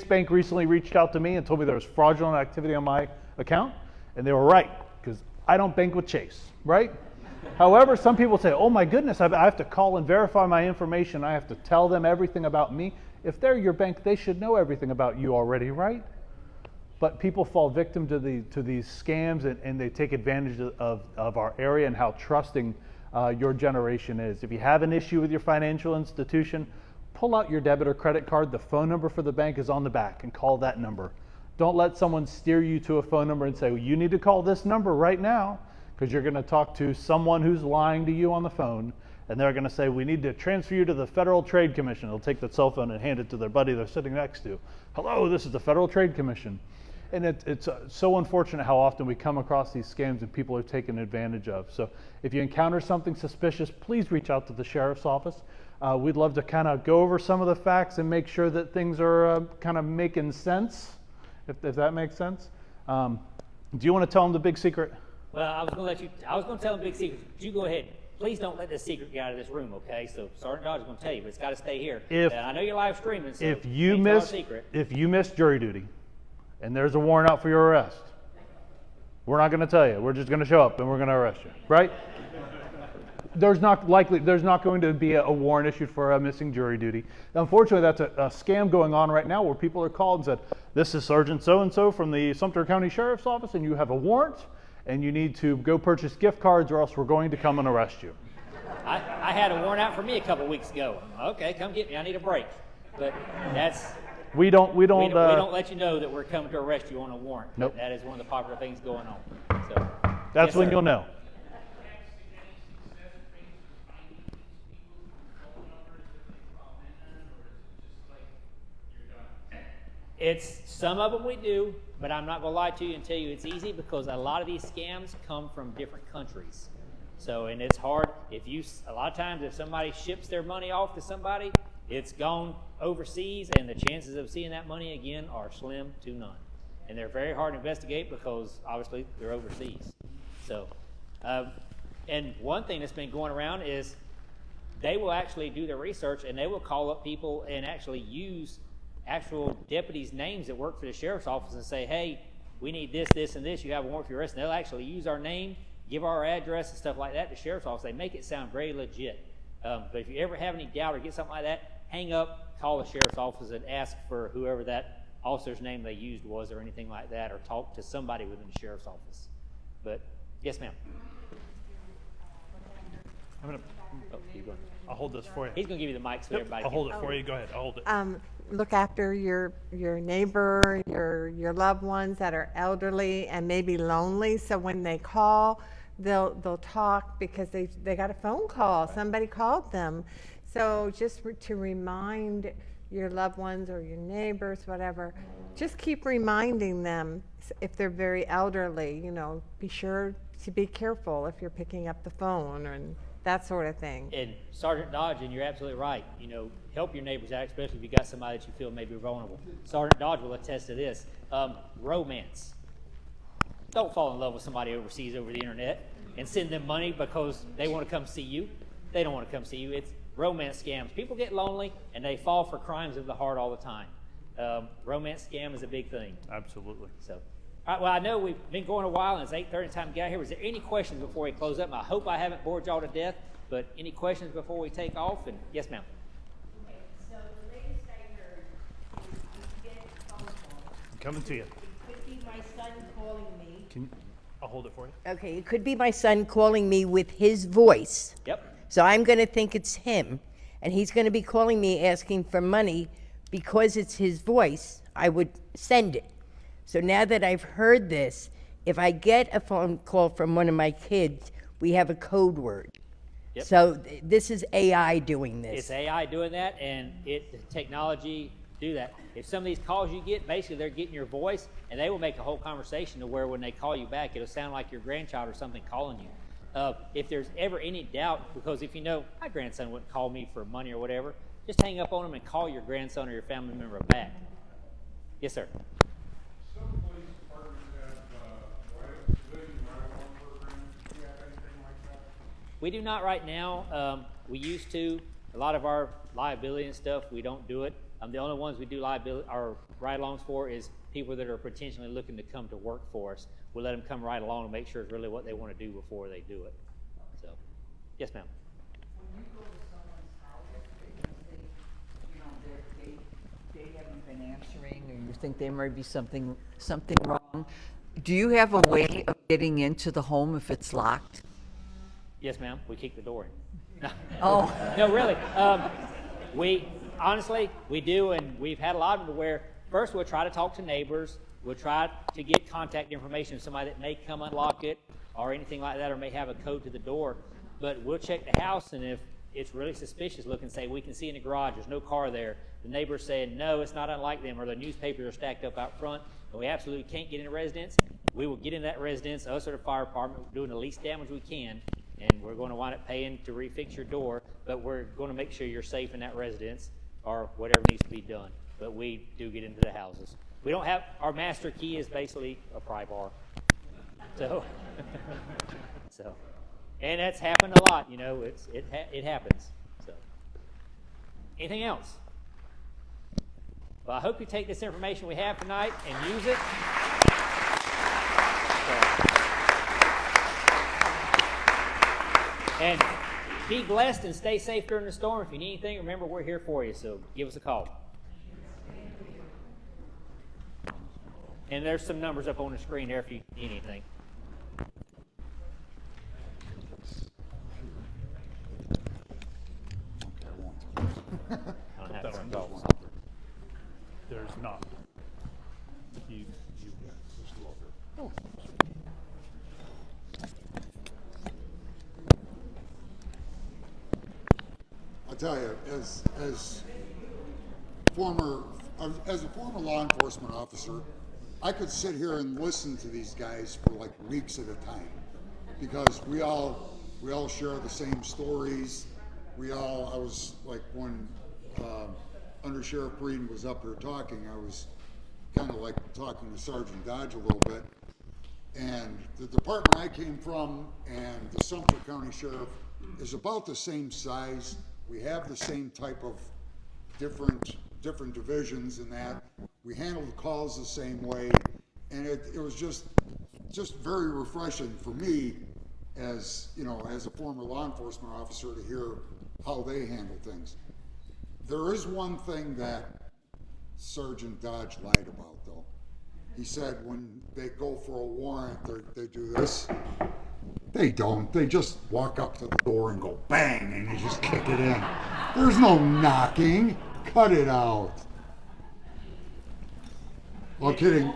Bank recently reached out to me and told me there was fraudulent activity on my account, and they were right, because I don't bank with Chase, right? However, some people say, oh my goodness, I have to call and verify my information. I have to tell them everything about me. If they're your bank, they should know everything about you already, right? But people fall victim to these scams, and they take advantage of our area and how trusting your generation is. If you have an issue with your financial institution, pull out your debit or credit card. The phone number for the bank is on the back, and call that number. Don't let someone steer you to a phone number and say, well, you need to call this number right now, because you're going to talk to someone who's lying to you on the phone, and they're going to say, we need to transfer you to the Federal Trade Commission. They'll take that cell phone and hand it to their buddy they're sitting next to. Hello, this is the Federal Trade Commission. And it's so unfortunate how often we come across these scams and people are taken advantage of. So if you encounter something suspicious, please reach out to the sheriff's office. We'd love to kind of go over some of the facts and make sure that things are kind of making sense, if that makes sense. Do you want to tell them the big secret? Well, I was going to tell them big secret. You go ahead. Please don't let this secret get out of this room, okay? So Sergeant Dodge is going to tell you, but it's got to stay here. I know you're live streaming, so if you miss jury duty and there's a warrant out for your arrest, we're not going to tell you. We're just going to show up and we're going to arrest you, right? There's not going to be a warrant issued for missing jury duty. Unfortunately, that's a scam going on right now where people are called and said, this is Sergeant so-and-so from the Sumter County Sheriff's Office, and you have a warrant, and you need to go purchase gift cards or else we're going to come and arrest you. I had a warrant out for me a couple weeks ago. Okay, come get me. I need a break. But that's... We don't let you know that we're coming to arrest you on a warrant. Nope. That is one of the popular things going on. So that's yes, when sir. you'll know. It's some of them we do, but I'm not going to lie to you and tell you it's easy, because a lot of these scams come from different countries. So, and it's hard a lot of times if somebody ships their money off to somebody, it's gone overseas, and the chances of seeing that money again are slim to none. and they're very hard to investigate because obviously they're overseas. So, and one thing that's been going around is they will actually do their research and they will call up people and actually use actual deputies' names that work for the sheriff's office and say, hey, we need this, this, and this. You have a warrant for your arrest. And they'll actually use our name, give our address and stuff like that to the sheriff's office. They make it sound very legit. But if you ever have any doubt or get something like that, hang up, call the sheriff's office and ask for whoever that officer's name they used was or anything like that, or talk to somebody within the sheriff's office. But, yes, ma'am. I'm gonna, Oh, keep going. I'll hold this for you. He's going to give you the mic so everybody I'll can. hold it for you. Go ahead. I'll hold it. Look after your neighbor, your loved ones that are elderly and maybe lonely. So when they call, they'll talk because they got a phone call. Somebody called them. So just to remind your loved ones or your neighbors, whatever, just keep reminding them if they're very elderly. You know, be sure to be careful if you're picking up the phone and that sort of thing. And Sergeant Dodge, and you're absolutely right, you know, help your neighbors out, especially if you got somebody that you feel may be vulnerable. Sergeant Dodge will attest to this. Romance. Don't fall in love with somebody overseas over the internet and send them money because they want to come see you. They don't want to come see you. It's romance scams. People get lonely and they fall for crimes of the heart all the time. Romance scam is a big thing. Absolutely. So, all right, well, I know we've been going a while, and it's 8:30 time to get out here. Was there any questions before we close up? I hope I haven't bored y'all to death, but any questions before we take off? And yes, ma'am. Okay, so the latest I heard is you get a phone call. I'm coming to you. It could be my son calling me. I'll hold it for you. Okay, it could be my son calling me with his voice. Yep. So I'm going to think it's him, and he's going to be calling me asking for money. Because it's his voice, I would send it. So now that I've heard this, if I get a phone call from one of my kids, we have a code word. Yep. So this is AI doing this. It's AI doing that, and the technology do that. If some of these calls you get, basically they're getting your voice, and they will make a whole conversation to where when they call you back, it'll sound like your grandchild or something calling you. If there's ever any doubt, because if you know, my grandson wouldn't call me for money or whatever, just hang up on him and call your grandson or your family member back. Yes, sir. Some police departments have civilian ride-along programs. Do you have anything like that? We do not right now. We used to. A lot of our liability and stuff, we don't do it. The only ones we do liability or ride-alongs for is people that are potentially looking to come to work for us. We let them come right along and make sure it's really what they want to do before they do it. So, yes, ma'am. When you go to someone's house, you know, they haven't been answering, or you think there might be something wrong, do you have a way of getting into the home if it's locked? Yes, ma'am. We kick the door in. Oh. No, really. We do, and we've had a lot of them where first we'll try to talk to neighbors. We'll try to get contact information of somebody that may come unlock it or anything like that, or may have a code to the door. But we'll check the house, and if it's really suspicious looking, say we can see in the garage, there's no car there. The neighbor's saying, no, it's not unlike them, or the newspapers are stacked up out front, and we absolutely can't get in the residence. We will get in that residence, us or the fire department, doing the least damage we can, and we're going to wind up paying to refix your door, but we're going to make sure you're safe in that residence or whatever needs to be done. But we do get into the houses. We don't have, our master key is basically a pry bar. So, and that's happened a lot, you know, it happens. So, anything else? Well, I hope you take this information we have tonight and use it. And be blessed and stay safe during the storm. If you need anything, remember we're here for you, so give us a call. And there's some numbers up on the screen there if you need anything. I don't have to call. There's not. You just go over. I'll tell you, as a former law enforcement officer, I could sit here and listen to these guys for like weeks at a time, because we all share the same stories. I was like when Under Sheriff Breeden was up here talking, I was kind of like talking to Sergeant Dodge a little bit. And the department I came from and the Sumter County Sheriff is about the same size. We have the same type of different divisions in that. We handle the calls the same way. And it was just very refreshing for me as, you know, as a former law enforcement officer to hear how they handle things. There is one thing that Sergeant Dodge lied about, though. He said when they go for a warrant, they do this. They don't. They just walk up to the door and go bang, and you just kick it in. There's no knocking. Cut it out. All kidding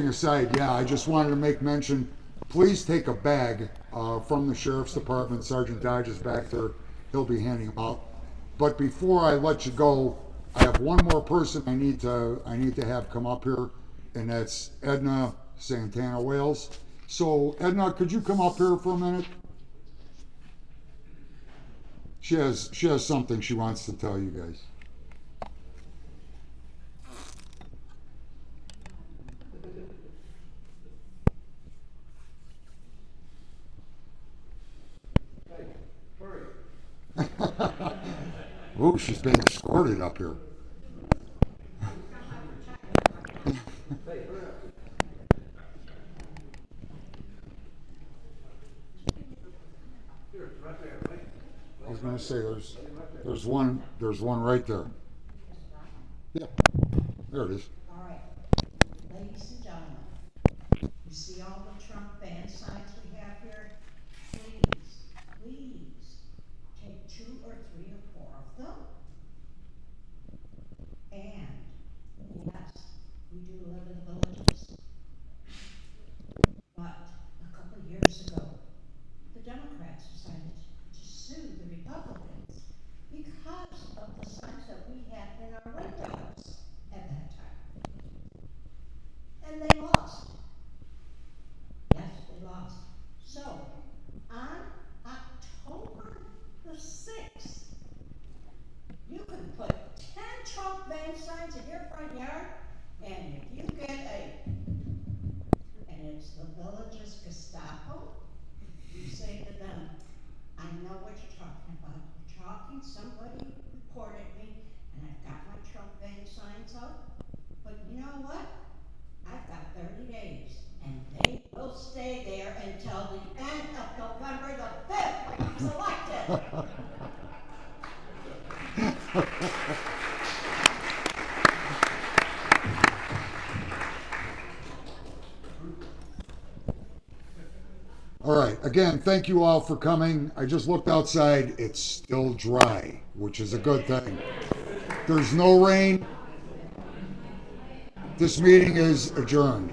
aside, yeah, I just wanted to make mention, please take a bag from the Sheriff's Department. Sergeant Dodge is back there. He'll be handing them out. But before I let you go, I have one more person I need to have come up here, and that's Edna Santana Wales. So Edna, could you come up here for a minute? She has something she wants to tell you guys. Ooh, she's being escorted up here. I was going to say there's one right there. Yeah, there it is. All right, ladies and gentlemen, you see all the Trump ban signs we have here? Please take 2 or 3 or 4 of them. And yes, we do live in the villages. But a couple of years ago, the Democrats decided to sue the Republicans because of the signs that we had in our windows at that time. And they lost. Yes, they lost. So, on October the 6th, you can put 10 Trump ban signs in your front yard, and if you get and it's the village's Gestapo, you say to them, I know what you're talking about. You're talking, somebody reported me, and I've got my Trump ban signs up. But you know what? I've got 30 days, and they will stay there until the end of November the 5th when he's elected. All right, again, thank you all for coming. I just looked outside. It's still dry, which is a good thing. There's no rain. This meeting is adjourned.